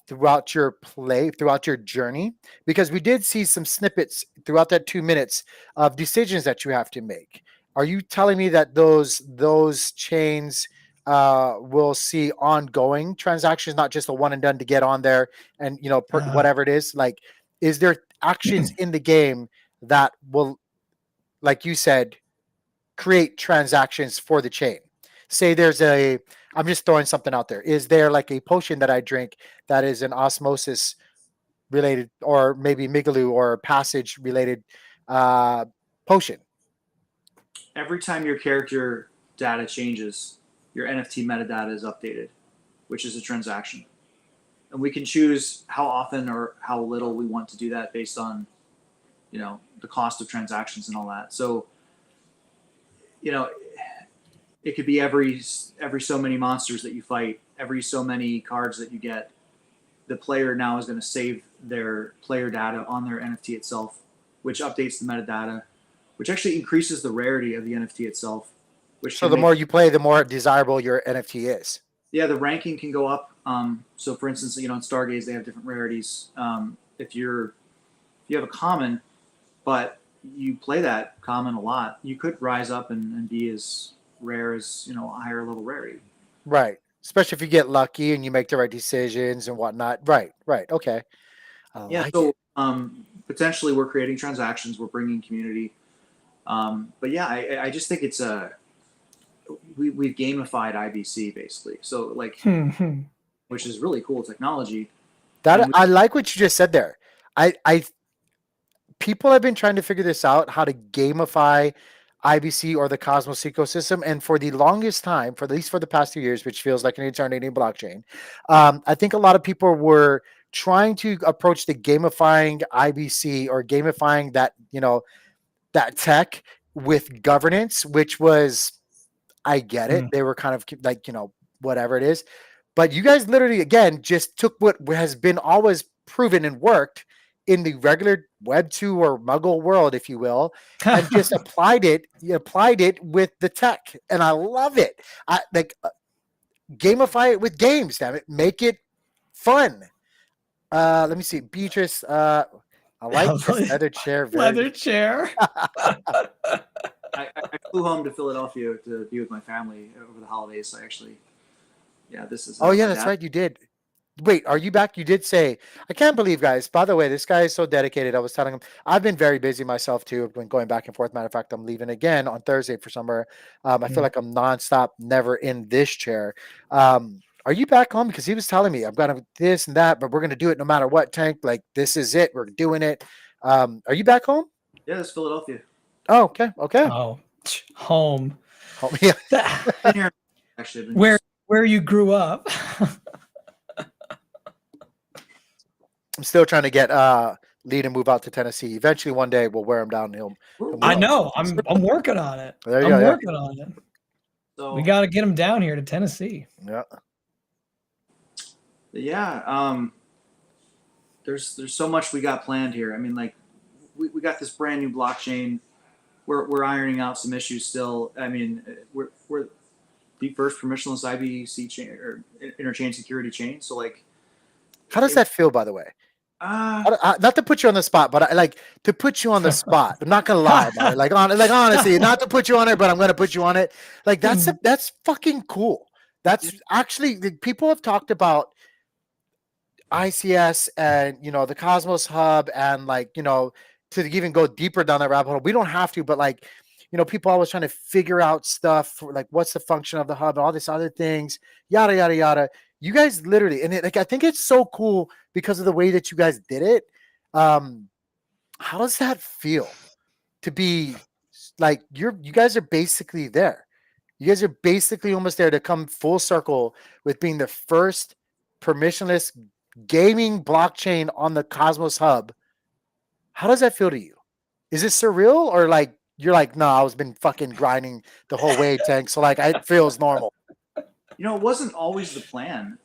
[SPEAKER 1] throughout your journey? Because we did see some snippets throughout that 2 minutes of decisions that you have to make. Are you telling me that those chains will see ongoing transactions, not just a one and done to get on there and whatever it is? Like, is there actions in the game that will, like you said, create transactions for the chain? Say I'm just throwing something out there. Is there like a potion that I drink that is an osmosis related, or maybe Migaloo or Passage related potion?
[SPEAKER 2] Every time your character data changes, your NFT metadata is updated, which is a transaction. And we can choose how often or how little we want to do that based on, the cost of transactions and all that. So, it could be every so many monsters that you fight, every so many cards that you get. The player now is going to save their player data on their NFT itself, which updates the metadata, which actually increases the rarity of the NFT itself.
[SPEAKER 1] So the more you play, the more desirable your NFT is.
[SPEAKER 2] Yeah, the ranking can go up. So, for instance, in Stargaze they have different rarities. If you have a common, but you play that common a lot, you could rise up and be as rare as a higher level rarity.
[SPEAKER 1] Right. Especially if you get lucky and you make the right decisions and whatnot. Right. Okay.
[SPEAKER 2] So potentially we're creating transactions, we're bringing community. But yeah, I just think it's we've gamified IBC basically. So like, which is really cool technology.
[SPEAKER 1] I like what you just said there. I people have been trying to figure this out, how to gamify IBC or the Cosmos ecosystem. And for the longest time, for at least for the past 2 years, which feels like an eternity in blockchain, I think a lot of people were trying to approach the gamifying IBC or gamifying that, that tech with governance, which was, I get it. They were kind of like, whatever it is. But you guys literally, again, just took what has been always proven and worked in the regular Web 2 or Muggle world, if you will, and just applied it with the tech. And I love it. I like gamify it with games, damn it. Make it fun. Let me see. Beatrice, I like this leather chair.
[SPEAKER 3] Leather chair.
[SPEAKER 2] I flew home to Philadelphia to be with my family over the holidays. So this is.
[SPEAKER 1] Oh yeah, that's right. You did. Wait, are you back? You did say. I can't believe, guys. By the way, this guy is so dedicated. I was telling him I've been very busy myself too. I've been going back and forth. Matter of fact, I'm leaving again on Thursday for summer. I feel like I'm nonstop, never in this chair. Are you back home? Because he was telling me I'm gonna this and that, but we're gonna do it no matter what. Tank, like this is it. We're doing it. Are you back home?
[SPEAKER 2] Yeah, that's Philadelphia.
[SPEAKER 1] Oh, okay.
[SPEAKER 3] Oh, home.
[SPEAKER 1] Yeah.
[SPEAKER 2] Actually,
[SPEAKER 3] where you grew up.
[SPEAKER 1] I'm still trying to get Lee to move out to Tennessee. Eventually, one day we'll wear him down. He'll
[SPEAKER 3] I know. I'm working on it.
[SPEAKER 1] There you
[SPEAKER 3] I'm
[SPEAKER 1] go, yeah.
[SPEAKER 3] working on it.
[SPEAKER 2] So
[SPEAKER 3] We got to get him down here to Tennessee.
[SPEAKER 1] Yeah.
[SPEAKER 2] Yeah. There's so much we got planned here. I mean, like we got this brand new blockchain. We're ironing out some issues still. I mean, we're the first permissionless IBC chain or interchain security chain. So like,
[SPEAKER 1] How does that feel, by the way?
[SPEAKER 2] uh,
[SPEAKER 1] Not to put you on the spot, but I like to put you on the spot. I'm not gonna lie about it. Like honestly, not to put you on it, but I'm gonna put you on it. Like that's fucking cool. That's actually people have talked about ICS and the Cosmos Hub and like to even go deeper down that rabbit hole. We don't have to, but like people always trying to figure out stuff for, like what's the function of the hub and all these other things, yada yada yada. You guys literally, and like I think it's so cool because of the way that you guys did it. How does that feel to be like you guys are basically there? You guys are basically almost there to come full circle with being the first permissionless gaming blockchain on the Cosmos Hub. How does that feel to you? Is it surreal or like you're like, no, I was been fucking grinding the whole way, Tank. So like it feels normal.
[SPEAKER 2] it wasn't always the plan.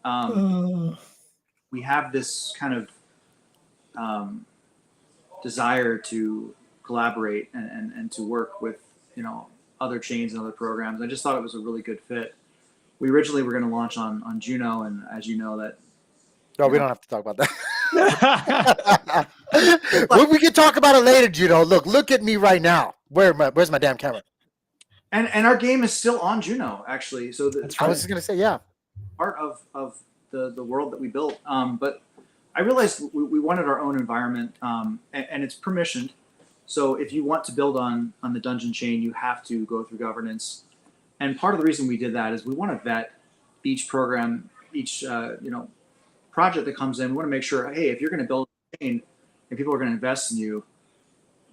[SPEAKER 2] We have this kind of desire to collaborate and to work with other chains and other programs. I just thought it was a really good fit. We originally were going to launch on Juno, and as you know that.
[SPEAKER 1] No, we don't have to talk about that. We can talk about it later, Juno. Look at me right now. Where's my damn camera?
[SPEAKER 2] And our game is still on Juno, actually. So
[SPEAKER 1] I was just gonna say, yeah,
[SPEAKER 2] part of the world that we built. But I realized we wanted our own environment, and it's permissioned. So if you want to build on the Dungeon chain, you have to go through governance. And part of the reason we did that is we want to vet each program, each project that comes in. We want to make sure, hey, if you're going to build a chain and people are going to invest in you,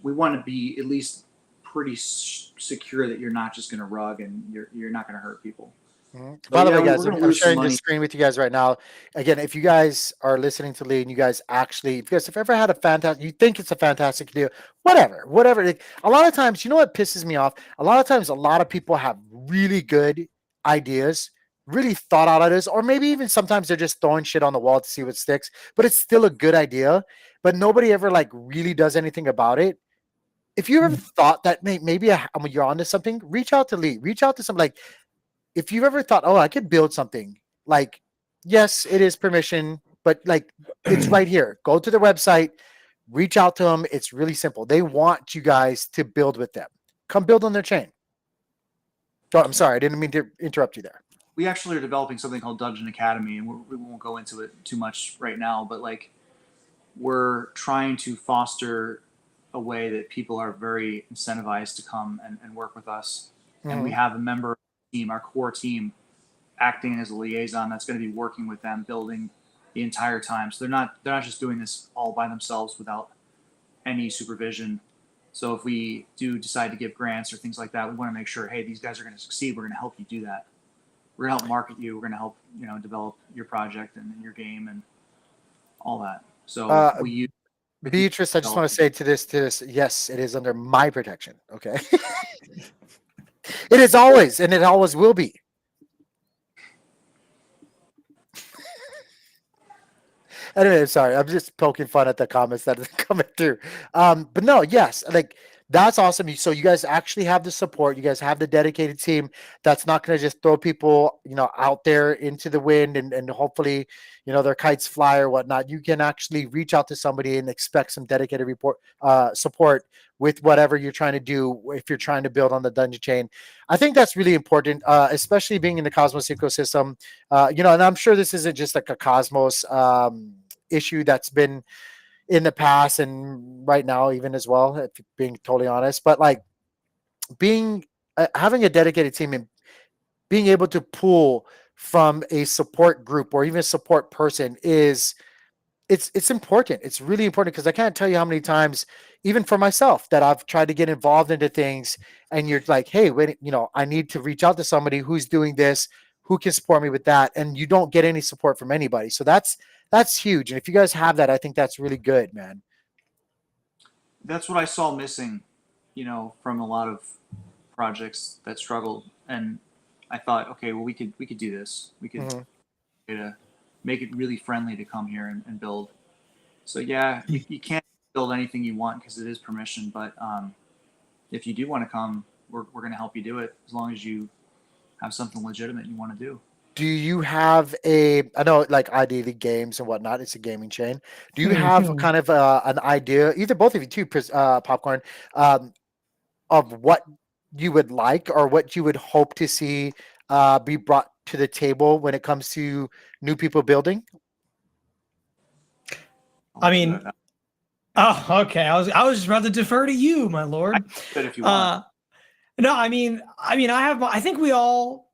[SPEAKER 2] we want to be at least pretty secure that you're not just going to rug and you're not going to hurt people.
[SPEAKER 1] Mm-hmm. By the way, guys, I'm sharing this screen with you guys right now. Again, if you guys are listening to Lee and you guys actually, if you guys have ever had you think it's a fantastic idea, whatever. Like, a lot of times, you know what pisses me off? A lot of times, a lot of people have really good ideas, really thought out ideas, or maybe even sometimes they're just throwing shit on the wall to see what sticks, but it's still a good idea, but nobody ever like really does anything about it. If you ever thought that maybe you're onto something, reach out to Lee, reach out to some like, if you've ever thought, oh, I could build something like, yes, it is permission, but like it's right here. Go to the website, reach out to them. It's really simple. They want you guys to build with them. Come build on their chain. Oh, I'm sorry. I didn't mean to interrupt you there.
[SPEAKER 2] We actually are developing something called Dungeon Academy, and we won't go into it too much right now, but like we're trying to foster a way that people are very incentivized to come and work with us. Mm-hmm. And we have a member team, our core team, acting as a liaison that's going to be working with them, building the entire time. So they're not just doing this all by themselves without any supervision. So if we do decide to give grants or things like that, we want to make sure, hey, these guys are going to succeed. We're going to help you do that. We're going to help market you. We're going to help develop your project and your game and all that. So we use.
[SPEAKER 1] Beatrice, I just want to say to this, yes, it is under my protection. Okay. It is always, and it always will be. Anyway, sorry, I'm just poking fun at the comments that are coming through. But no, yes, like that's awesome. So you guys actually have the support. You guys have the dedicated team that's not going to just throw people, out there into the wind and hopefully, their kites fly or whatnot. You can actually reach out to somebody and expect some dedicated support with whatever you're trying to do if you're trying to build on the Dungeon chain. I think that's really important, especially being in the Cosmos ecosystem. And I'm sure this isn't just like a Cosmos issue that's been in the past and right now even as well, if being totally honest, but like having a dedicated team and being able to pull from a support group or even a support person it's important. It's really important because I can't tell you how many times, even for myself, that I've tried to get involved into things and you're like, hey, wait, I need to reach out to somebody who's doing this, who can support me with that. And you don't get any support from anybody. So that's huge. And if you guys have that, I think that's really good, man.
[SPEAKER 2] that's what I saw missing, from a lot of projects that struggled. And I thought, okay, well, we could do this. We could make it really friendly to come here and build. So yeah, you can't build anything you want because it is permission. But if you do want to come, we're going to help you do it as long as you have something legitimate you want to do.
[SPEAKER 1] Do you have I know like ideally games and whatnot, it's a gaming chain. Do you have kind of an idea, either both of you too, Popcorn, of what you would like or what you would hope to see be brought to the table when it comes to new people building?
[SPEAKER 3] I mean, oh, okay. I was just about to defer to you, my lord.
[SPEAKER 2] But if you want.
[SPEAKER 3] No, I mean, I think we all,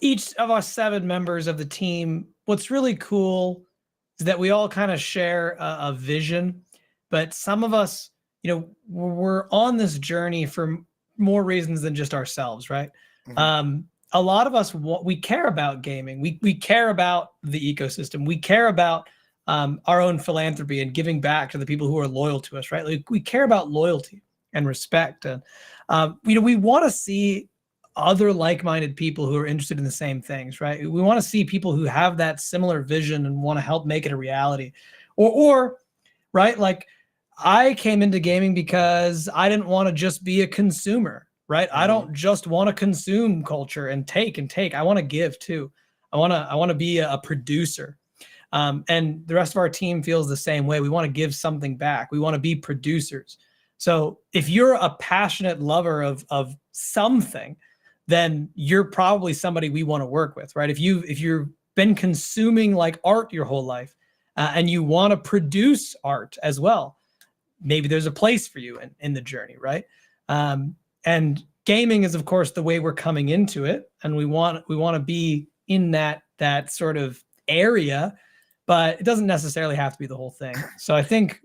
[SPEAKER 3] each of us 7 members of the team, what's really cool is that we all kind of share a vision, but some of us, we're on this journey for more reasons than just ourselves, right? Mm-hmm. A lot of us, we care about gaming. We care about the ecosystem. We care about our own philanthropy and giving back to the people who are loyal to us, right? Like we care about loyalty and respect. And, we want to see other like-minded people who are interested in the same things, right? We want to see people who have that similar vision and want to help make it a reality. Or right, like I came into gaming because I didn't want to just be a consumer, right? Mm-hmm. I don't just want to consume culture and take. I want to give too. I want to be a producer. And the rest of our team feels the same way. We want to give something back. We want to be producers. So if you're a passionate lover of something, then you're probably somebody we want to work with, right? If you've been consuming like art your whole life and you want to produce art as well, maybe there's a place for you in the journey, right? And gaming is, of course, the way we're coming into it, and we want to be in that sort of area, but it doesn't necessarily have to be the whole thing. So I think,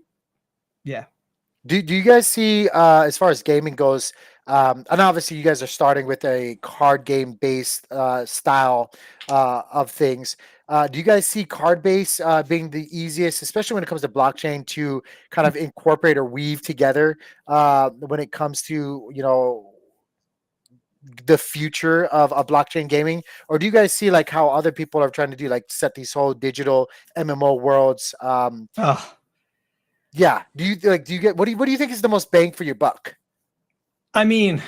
[SPEAKER 3] yeah.
[SPEAKER 1] Do you guys see, as far as gaming goes, and obviously you guys are starting with a card game based style of things. Do you guys see card based being the easiest, especially when it comes to blockchain, to kind of incorporate or weave together when it comes to, the future of blockchain gaming? Or do you guys see like how other people are trying to do, like set these whole digital MMO worlds? Yeah. Do you get, what do you think is the most bang for your buck?
[SPEAKER 3] I mean,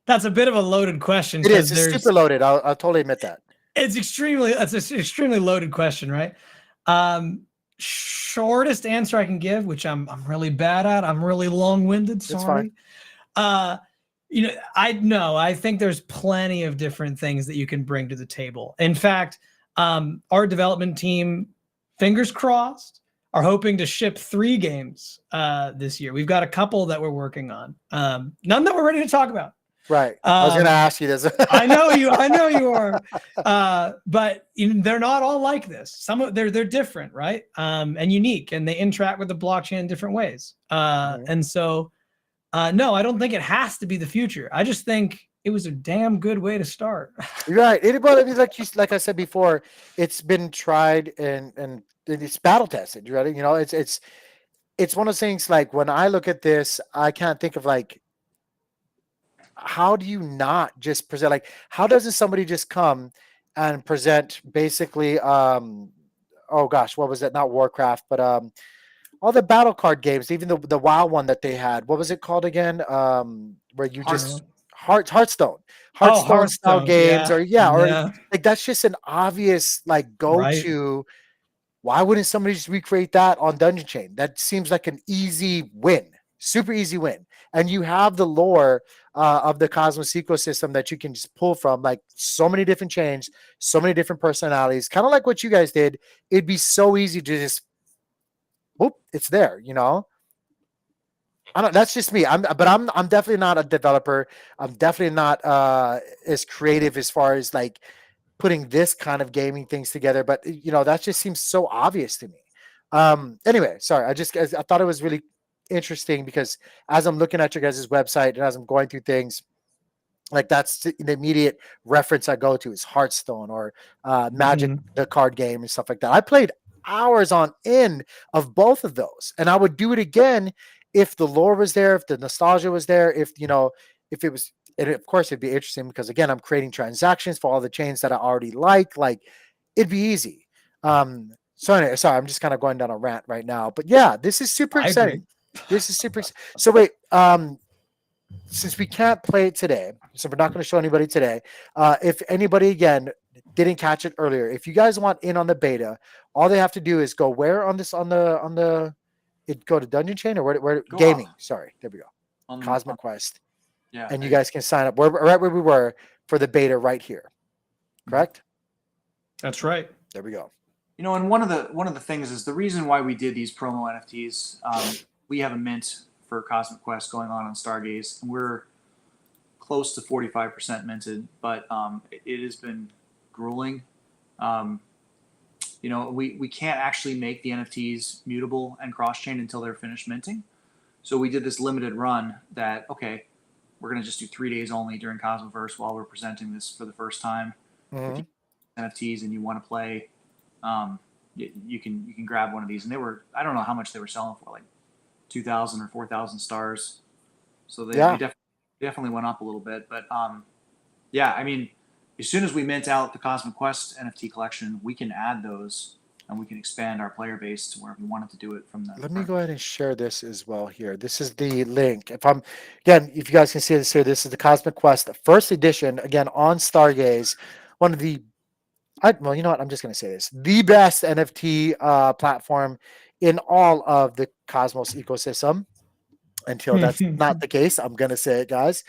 [SPEAKER 3] that's a bit of a loaded question.
[SPEAKER 1] It is. It's super loaded. I'll totally admit that.
[SPEAKER 3] It's an extremely loaded question, right? Shortest answer I can give, which I'm really bad at. I'm really long-winded. Sorry. That's fine. I think there's plenty of different things that you can bring to the table. In fact, our development team, fingers crossed, are hoping to ship 3 games this year. We've got a couple that we're working on. None that we're ready to talk about.
[SPEAKER 1] Right. I was going to ask you this.
[SPEAKER 3] I know you are. But they're not all like this. They're different, right? And unique, and they interact with the blockchain in different ways. And so, no, I don't think it has to be the future. I just think it was a damn good way to start. Right.
[SPEAKER 1] Like I said before, it's been tried and it's battle tested. You ready? It's one of those things. Like when I look at this, I can't think of like, how do you not just present? Like, how doesn't somebody just come and present basically? Oh gosh, what was it? Not Warcraft, but all the battle card games, even the WoW one that they had. What was it called again? Where you just Hearthstone style games, or like that's just an obvious like go-to. Right. Why wouldn't somebody just recreate that on Dungeon Chain? That seems like an easy win, super easy win. And you have the lore of the Cosmos ecosystem that you can just pull from, like so many different chains, so many different personalities, kind of like what you guys did. It'd be so easy to just, whoop, it's there, I don't. That's just me. I'm definitely not a developer. I'm definitely not as creative as far as like putting this kind of gaming things together. But that just seems so obvious to me. Anyway, sorry. I thought it was really interesting because as I'm looking at your guys' website and as I'm going through things, like that's the immediate reference I go to is Hearthstone or Magic, the card game and stuff like that. hours on end of both of those. And I would do it again if the lore was there, if the nostalgia was there, if, if it was, and of course it'd be interesting because again, I'm creating transactions for all the chains that I already like it'd be easy. So anyway, sorry, I'm just kind of going down a rant right now, but yeah, this is super exciting. This is super. So wait, since we can't play it today, so we're not going to show anybody today. If anybody again didn't catch it earlier, if you guys want in on the beta, all they have to do is go where on this on the it go to Dungeon Chain or where gaming.
[SPEAKER 2] Up.
[SPEAKER 1] Sorry, there we go.
[SPEAKER 2] On
[SPEAKER 1] Cosmic Quest.
[SPEAKER 2] Yeah,
[SPEAKER 1] and you guys can sign up right where we were for the beta right here. Correct?
[SPEAKER 3] That's right.
[SPEAKER 1] There we go.
[SPEAKER 2] And one of the things is the reason why we did these promo NFTs. We have a mint for Cosmic Quest going on Stargaze, and we're close to 45% minted, but it has been grueling. We can't actually make the NFTs mutable and cross-chain until they're finished minting. So we did this limited run that, okay, we're going to just do 3 days only during Cosmoverse while we're presenting this for the first time.
[SPEAKER 1] Mm-hmm.
[SPEAKER 2] If you NFTs and you want to play, you can grab one of these. And they were, I don't know how much they were selling for, like 2,000 or 4,000 stars. So they definitely went up a little bit. But as soon as we mint out the Cosmic Quest NFT collection, we can add those and we can expand our player base to where we wanted to do it from the.
[SPEAKER 1] Let me go ahead and share this as well here. This is the link. If you guys can see this here, this is the Cosmic Quest first edition, again, on Stargaze. One of the, well, you know what? I'm just going to say this. The best NFT platform in all of the Cosmos ecosystem. Until that's not the case, I'm going to say it, guys.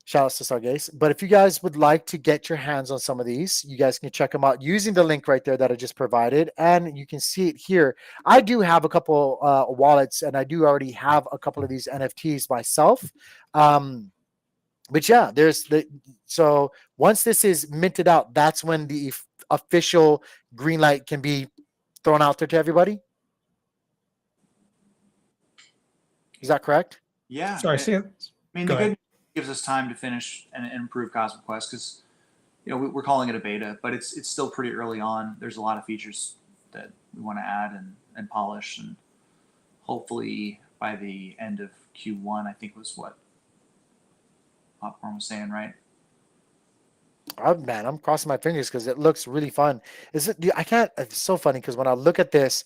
[SPEAKER 1] Shout outs to Stargaze. But if you guys would like to get your hands on some of these, you guys can check them out using the link right there that I just provided. And you can see it here. I do have a couple wallets, and I do already have a couple of these NFTs myself. But yeah, so once this is minted out, that's when the official green light can be thrown out there to everybody. Is that correct?
[SPEAKER 2] Yeah.
[SPEAKER 3] Sorry, see it.
[SPEAKER 2] I mean, the good gives us time to finish and improve Cosmic Quest because, we're calling it a beta, but it's still pretty early on. There's a lot of features that we want to add and polish, and hopefully by the end of Q1, I think was what Popcorn was saying, right?
[SPEAKER 1] Oh man, I'm crossing my fingers because it looks really fun. I can't. It's so funny because when I look at this,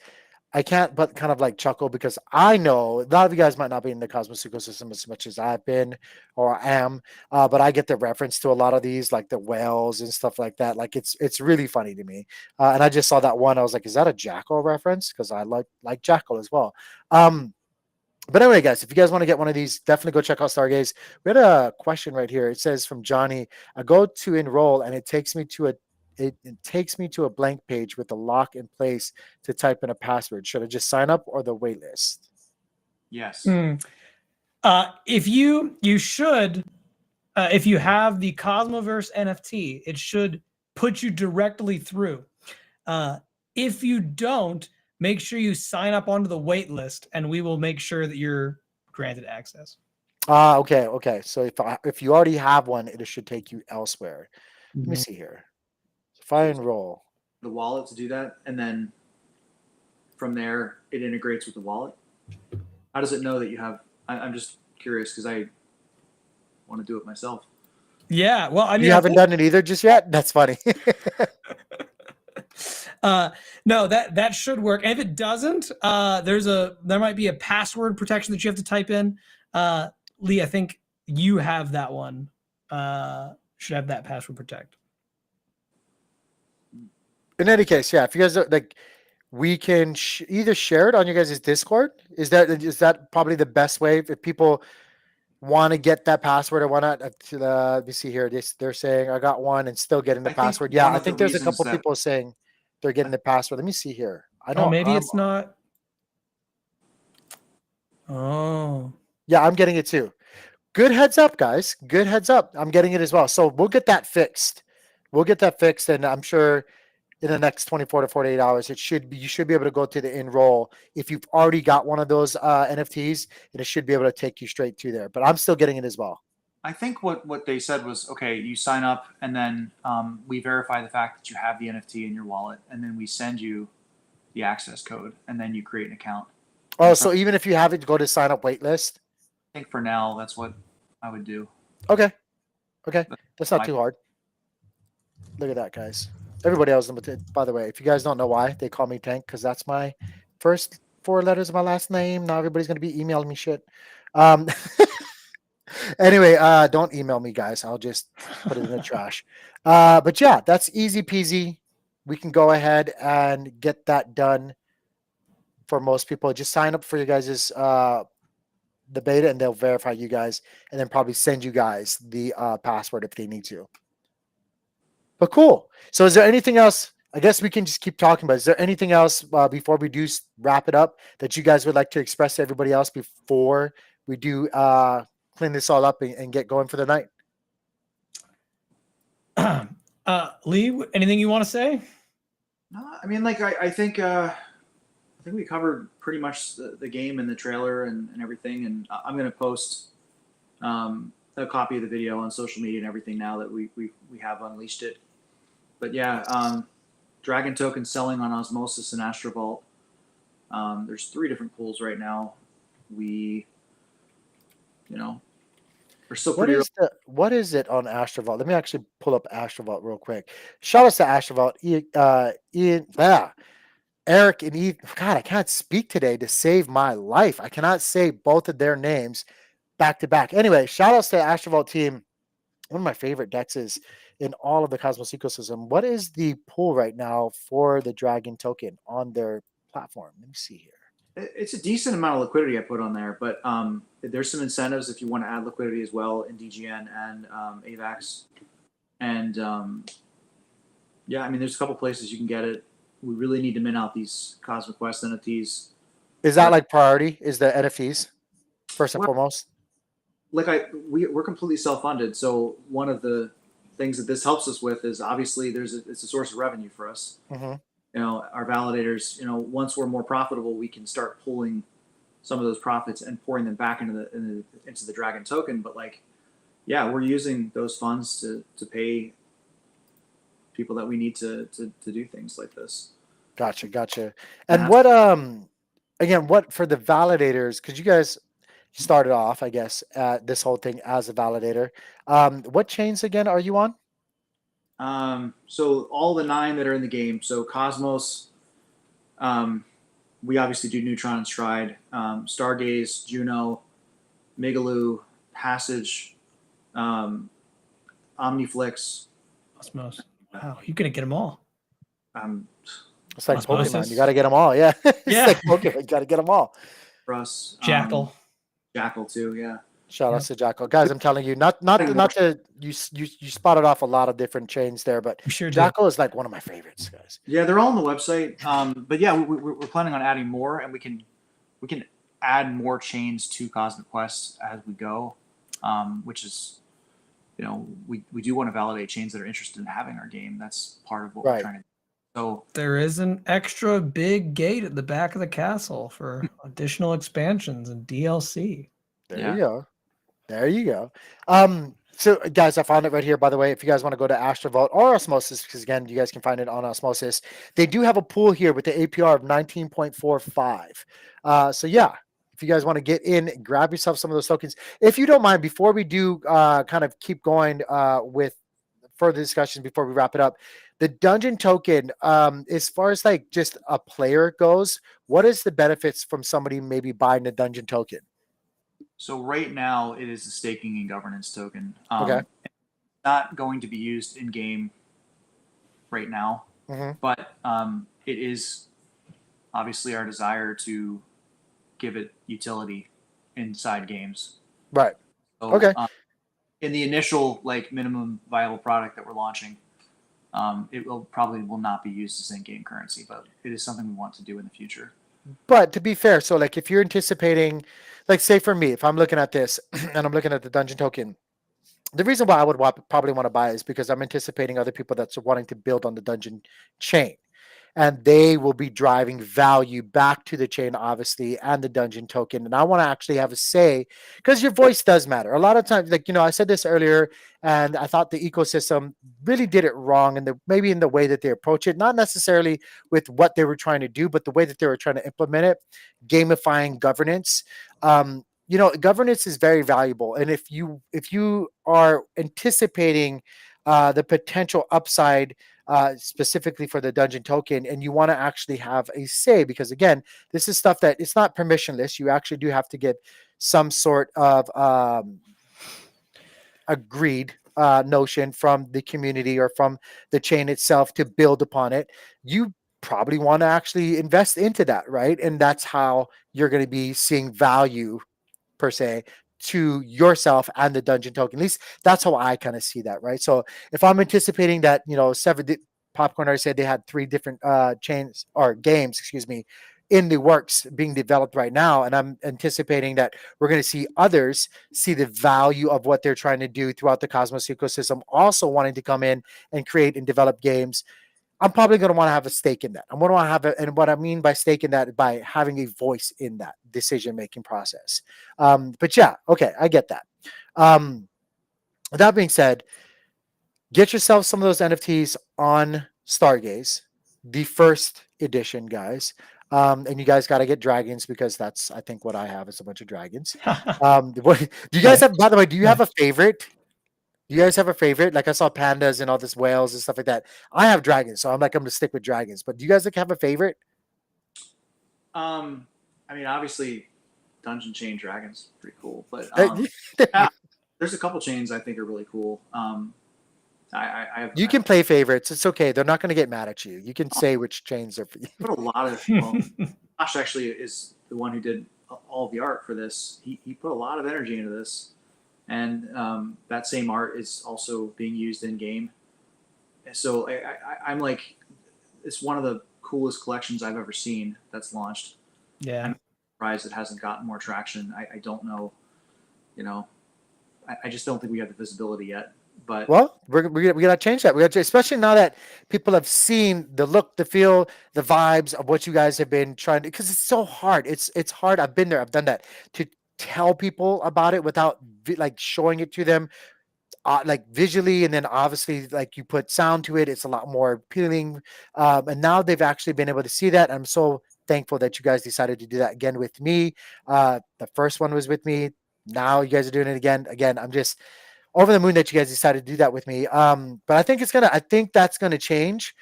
[SPEAKER 1] I can't but kind of like chuckle because I know a lot of you guys might not be in the Cosmos ecosystem as much as I've been or am, but I get the reference to a lot of these, like the whales and stuff like that. Like it's really funny to me. And I just saw that one. I was like, is that a Jackal reference? Because I like Jackal as well. But anyway, guys, if you guys want to get one of these, definitely go check out Stargaze. We had a question right here. It says from Johnny, I go to enroll and it takes me to a blank page with a lock in place to type in a password. Should I just sign up or the wait list?
[SPEAKER 2] Yes.
[SPEAKER 3] If you should, if you have the Cosmoverse NFT, it should put you directly through. If you don't, make sure you sign up onto the wait list and we will make sure that you're granted access.
[SPEAKER 1] Okay. So if you already have one, it should take you elsewhere. Let me see here. If I enroll
[SPEAKER 2] the wallet to do that, and then from there it integrates with the wallet. How does it know that you have? I'm just curious because I want to do it myself.
[SPEAKER 3] Yeah, well, I mean,
[SPEAKER 1] you haven't done it either just yet. That's funny.
[SPEAKER 3] No, that should work. And if it doesn't, there might be a password protection that you have to type in. Lee, I think you have that one. Should have that password protect.
[SPEAKER 1] In any case, yeah, if you guys are, like, we can either share it on your guys' Discord. Is that probably the best way if people want to get that password or want to? Let me see here. They're saying I got one and still getting the password. Yeah, I think there's a couple people saying they're getting the password. Let me see here. I know.
[SPEAKER 3] Maybe it's not. Oh.
[SPEAKER 1] Yeah, I'm getting it too. Good heads up, guys. Good heads up. I'm getting it as well. So we'll get that fixed. And I'm sure in the next 24 to 48 hours, you should be able to go to the enroll. If you've already got one of those NFTs, and it should be able to take you straight to there. But I'm still getting it as well.
[SPEAKER 2] I think what they said was, okay, you sign up and then we verify the fact that you have the NFT in your wallet, and then we send you the access code, and then you create an account.
[SPEAKER 1] Oh, so even if you haven't go to sign up wait list.
[SPEAKER 2] I think for now that's what I would do.
[SPEAKER 1] Okay. Okay. That's not
[SPEAKER 2] my-
[SPEAKER 1] too hard. Look at that, guys. Everybody else, by the way, if you guys don't know why they call me Tank, because that's my first 4 letters of my last name. Now everybody's gonna be emailing me shit. Anyway, don't email me, guys. I'll just put it in the trash. But yeah, that's easy peasy. We can go ahead and get that done for most people. Just sign up for you guys' the beta, and they'll verify you guys, and then probably send you guys the password if they need to. But cool. So is there anything else? I guess we can just keep talking about. Is there anything else before we do wrap it up that you guys would like to express to everybody else before we do clean this all up and get going for the night?
[SPEAKER 3] Lee, anything you want to say?
[SPEAKER 2] No, I mean, like I think we covered pretty much the game and the trailer and everything, and I'm going to post a copy of the video on social media and everything now that we have unleashed it. But yeah, Dragon token selling on Osmosis and Astrovault. There's 3 different pools right now. We're still pretty.
[SPEAKER 1] What is it on Astrovault? Let me actually pull up Astrovault real quick. Shout out to Astrovault. Eric and Eve. God, I can't speak today to save my life. I cannot say both of their names back to back. Anyway, shout outs to the Astrovault team. One of my favorite decks is in all of the Cosmos ecosystem. What is the pool right now for the Dragon token on their platform? Let me see here.
[SPEAKER 2] It's a decent amount of liquidity I put on there, but there's some incentives if you want to add liquidity as well in DGN and AVAX. And yeah, I mean, there's a couple places you can get it. We really need to mint out these Cosmic Quest NFTs.
[SPEAKER 1] Is that like priority? Is the NFTs first and foremost?
[SPEAKER 2] Like we're completely self-funded. So one of the things that this helps us with is obviously it's a source of revenue for us.
[SPEAKER 1] Mm-hmm.
[SPEAKER 2] Our validators, once we're more profitable, we can start pulling some of those profits and pouring them back into the Dragon token. But yeah, we're using those funds to pay people that we need to do things like this.
[SPEAKER 1] Gotcha. And what again, what for the validators, because you guys started off, I guess, this whole thing as a validator. What chains again are you on?
[SPEAKER 2] So all the 9 that are in the game. So Cosmos, we obviously do Neutron and Stride, Stargaze, Juno, Migaloo, Passage, Omniflix.
[SPEAKER 3] Osmos. Wow, you're gonna get them all.
[SPEAKER 1] It's like
[SPEAKER 3] Osmosis.
[SPEAKER 1] Pokemon. You got to get them all. Yeah. It's
[SPEAKER 3] Yeah.
[SPEAKER 1] like Pokemon. You got to get them all.
[SPEAKER 2] For us,
[SPEAKER 3] Jackal.
[SPEAKER 2] Jackal too. Yeah.
[SPEAKER 1] Shout out to Jackal. Guys, I'm telling you, not to you spotted off a lot of different chains there, but
[SPEAKER 3] We sure did.
[SPEAKER 1] Jackal is like one of my favorites, guys.
[SPEAKER 2] Yeah, they're all on the website. But yeah, we're planning on adding more, and we can add more chains to Cosmic Quest as we go, which is, we do want to validate chains that are interested in having our game. That's part of what we're trying to do. So
[SPEAKER 3] there is an extra big gate at the back of the castle for additional expansions and DLC.
[SPEAKER 1] There you go. So guys, I found it right here, by the way. If you guys want to go to Astrovault or Osmosis, because again, you guys can find it on Osmosis. They do have a pool here with the APR of 19.45. So yeah, if you guys want to get in, grab yourself some of those tokens. If you don't mind, before we do kind of keep going with further discussions before we wrap it up, the dungeon token, as far as like just a player goes, what is the benefits from somebody maybe buying the dungeon token?
[SPEAKER 2] So right now it is a staking and governance token.
[SPEAKER 1] Okay.
[SPEAKER 2] It's not going to be used in game right now, but it is obviously our desire to give it utility inside games.
[SPEAKER 1] Right.
[SPEAKER 2] So,
[SPEAKER 1] okay.
[SPEAKER 2] In the initial minimum viable product that we're launching, it will not be used as in-game currency, but it is something we want to do in the future.
[SPEAKER 1] But to be fair, so like if you're anticipating, like say for me, if I'm looking at this and I'm looking at the dungeon token, the reason why I would probably want to buy it is because I'm anticipating other people that's wanting to build on the dungeon chain. and they will be driving value back to the chain, obviously, and the dungeon token. And I want to actually have a say because your voice does matter. A lot of times, like, I said this earlier, and I thought the ecosystem really did it wrong, and maybe in the way that they approach it, not necessarily with what they were trying to do, but the way that they were trying to implement it, gamifying governance. Governance is very valuable, and if you are anticipating the potential upside, specifically for the dungeon token, and you want to actually have a say, because again, this is stuff that it's not permissionless. You actually do have to get some sort of agreed notion from the community or from the chain itself to build upon it. You probably want to actually invest into that, right? And that's how you're going to be seeing value per se to yourself and the dungeon token. At least that's how I kind of see that, right? So if I'm anticipating that, Popcorn already said they had 3 different chains or games, excuse me, in the works being developed right now, and I'm anticipating that we're going to see others see the value of what they're trying to do throughout the Cosmos ecosystem, also wanting to come in and create and develop games. I'm probably going to want to have a stake in that. I'm going to want to have and what I mean by stake in that, by having a voice in that decision-making process. But yeah, okay, I get that. That being said, get yourself some of those NFTs on Stargaze, the first edition, guys. And you guys got to get dragons, because that's, I think, what I have is a bunch of dragons. Do you guys have, by the way, do you have a favorite? Do you guys have a favorite? Like, I saw pandas and all this whales and stuff like that. I have dragons, so I'm going to stick with dragons. But do you guys have a favorite?
[SPEAKER 2] Obviously, Dungeon Chain Dragons pretty cool, but there's a couple chains I think are really cool. I have.
[SPEAKER 1] You can play favorites. It's okay. They're not going to get mad at you. You can say which chains are for you.
[SPEAKER 2] Put a lot of. Josh actually is the one who did all of the art for this. He put a lot of energy into this. And that same art is also being used in game. So I'm like, it's one of the coolest collections I've ever seen that's launched.
[SPEAKER 3] Yeah.
[SPEAKER 2] I'm surprised it hasn't gotten more traction. I don't know. I just don't think we have the visibility yet. But
[SPEAKER 1] well, we got to change that. We got to, especially now that people have seen the look, the feel, the vibes of what you guys have been trying to. Because it's so hard. It's hard. I've been there. I've done that, to tell people about it without like showing it to them like visually, and then obviously like you put sound to it, it's a lot more appealing, and now they've actually been able to see that. I'm so thankful that you guys decided to do that again with me. The first one was with me, now you guys are doing it again. I'm just over the moon that you guys decided to do that with me. But I think that's gonna change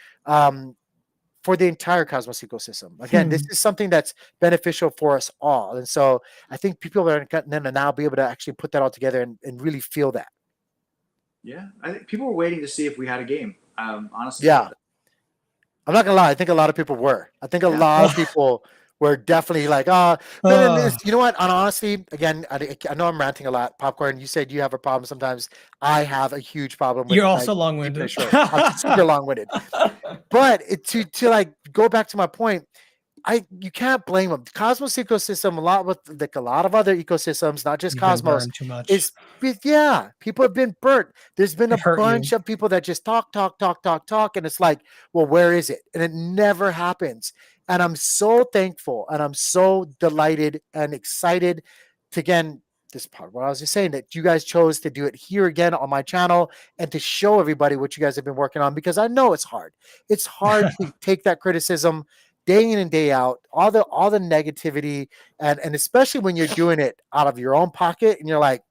[SPEAKER 1] for the entire Cosmos ecosystem. Again, this is something that's beneficial for us all. And so I think people are going to now be able to actually put that all together and really feel that.
[SPEAKER 2] Yeah, I think people were waiting to see if we had a game. Honestly.
[SPEAKER 1] Yeah. I'm not going to lie. I think a lot of people were. I think a lot of people were definitely like, but then you know what? And honestly, again, I know I'm ranting a lot. Popcorn, you said you have a problem sometimes. I have a huge problem with.
[SPEAKER 3] You're also long-winded.
[SPEAKER 1] I'm super long-winded. But to like go back to my point, you can't blame them. The Cosmos ecosystem, a lot of other ecosystems, not just Cosmos,
[SPEAKER 3] too much.
[SPEAKER 1] People have been burnt. There's been a bunch of people that just talk, and it's like, well, where is it? And it never happens. And I'm so thankful, and I'm so delighted and excited to, again, this part what I was just saying, that you guys chose to do it here again on my channel and to show everybody what you guys have been working on, because I know it's hard. It's hard to take that criticism day in and day out, all the negativity, and especially when you're doing it out of your own pocket and you're like,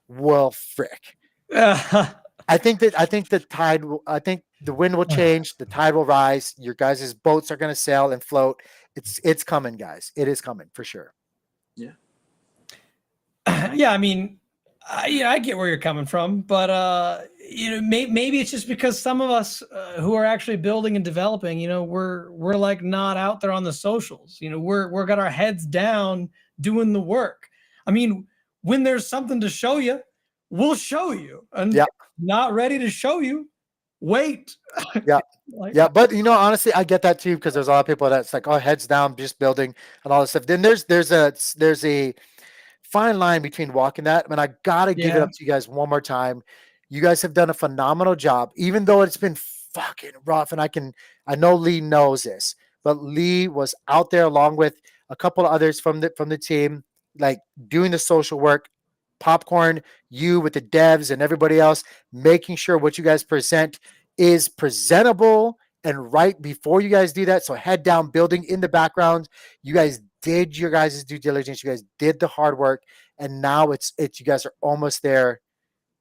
[SPEAKER 1] well, frick. I think the wind will change, the tide will rise, your guys' boats are going to sail and float. It's coming, guys. It is coming for sure.
[SPEAKER 2] Yeah.
[SPEAKER 3] Yeah, I mean, I get where you're coming from, but maybe it's just because some of us who are actually building and developing, we're like not out there on the socials. We're got our heads down doing the work. I mean, when there's something to show you, we'll show you, and not ready to show you, wait.
[SPEAKER 1] Yeah. But honestly, I get that too, because there's a lot of people that's like, oh, heads down, just building and all this stuff. Then there's a fine line between walking that. I mean, I gotta give it up to you guys one more time. You guys have done a phenomenal job, even though it's been fucking rough. And I know Lee knows this, but Lee was out there along with a couple of others from the team, like doing the social work. Popcorn, you with the devs and everybody else, making sure what you guys present is presentable and right before you guys do that. So head down, building in the background. You guys did your guys' due diligence. You guys did the hard work, and now it's you guys are almost there.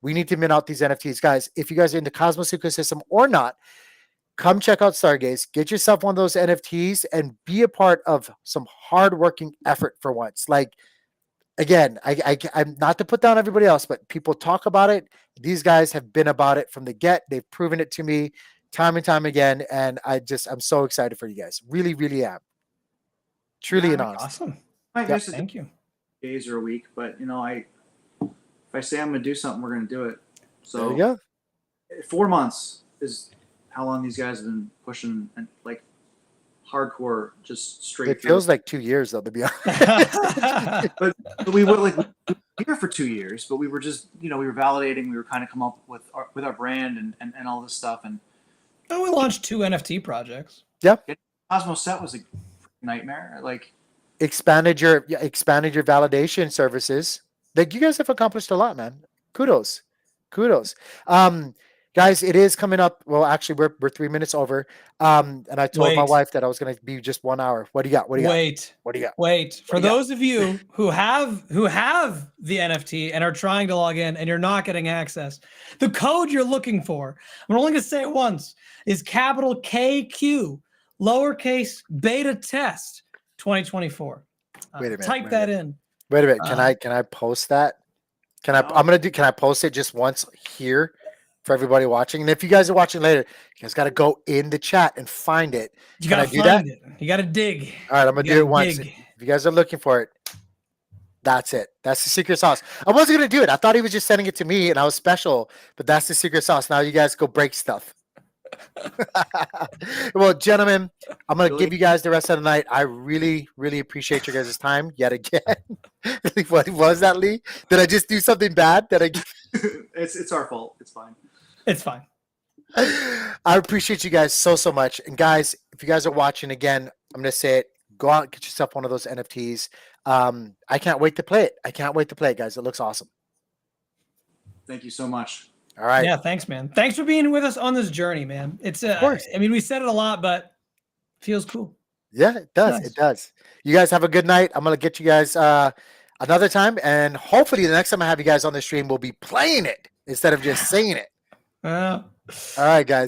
[SPEAKER 1] We need to mint out these NFTs, guys. If you guys are in the Cosmos ecosystem or not, come check out Stargaze. Get yourself one of those NFTs and be a part of some hardworking effort for once. Like, again, I'm not to put down everybody else, but people talk about it. These guys have been about it from the get. They've proven it to me time and time again, and I'm so excited for you guys. Really, really am. Truly and honest.
[SPEAKER 3] Awesome.
[SPEAKER 2] Thank you. Days or a week, but if I say I'm going to do something, we're going to do it. So
[SPEAKER 1] there you go.
[SPEAKER 2] 4 months is how long these guys have been pushing, and like hardcore, just straight.
[SPEAKER 1] It feels like 2 years though, to be honest.
[SPEAKER 2] but we were here for 2 years, but we were just, we were validating. We were kind of come up with our brand and all this stuff. And
[SPEAKER 3] we launched 2 NFT projects.
[SPEAKER 1] Yep.
[SPEAKER 2] Cosmos Set was a nightmare. Like
[SPEAKER 1] expanded your validation services. Like, you guys have accomplished a lot, man. Kudos. Guys, it is coming up. Well, actually, we're 3 minutes over. And I told my wife that I was going to be just 1 hour. What do you got? Wait.
[SPEAKER 3] For those of you who have the NFT and are trying to log in and you're not getting access, the code you're looking for, I'm only going to say it once, is capital KQ, lowercase beta test 2024.
[SPEAKER 1] Wait a minute.
[SPEAKER 3] Type that in.
[SPEAKER 1] Wait a minute. Can I post that? Can I post it just once here for everybody watching? And if you guys are watching later, you guys got to go in the chat and find it.
[SPEAKER 3] You got to find it. You got to dig.
[SPEAKER 1] All right, I'm going to do it once. If you guys are looking for it, that's it. That's the secret sauce. I wasn't going to do it. I thought he was just sending it to me and I was special, but that's the secret sauce. Now you guys go break stuff. Well, gentlemen, I'm going to give you guys the rest of the night. I really, really appreciate your guys' time yet again. What was that, Lee? Did I just do something bad?
[SPEAKER 2] It's our fault. It's fine.
[SPEAKER 3] It's fine.
[SPEAKER 1] I appreciate you guys so much. And guys, if you guys are watching again, I'm going to say it. Go out and get yourself one of those NFTs. I can't wait to play it. Guys. It looks awesome.
[SPEAKER 2] Thank you so much.
[SPEAKER 1] All right.
[SPEAKER 3] Yeah, thanks, man. Thanks for being with us on this journey, man. It's of course. I mean, we said it a lot, but it feels cool.
[SPEAKER 1] Yeah, it does. Nice. It does. You guys have a good night. I'm going to get you guys another time, and hopefully the next time I have you guys on the stream, we'll be playing it instead of just saying it. All right, guys.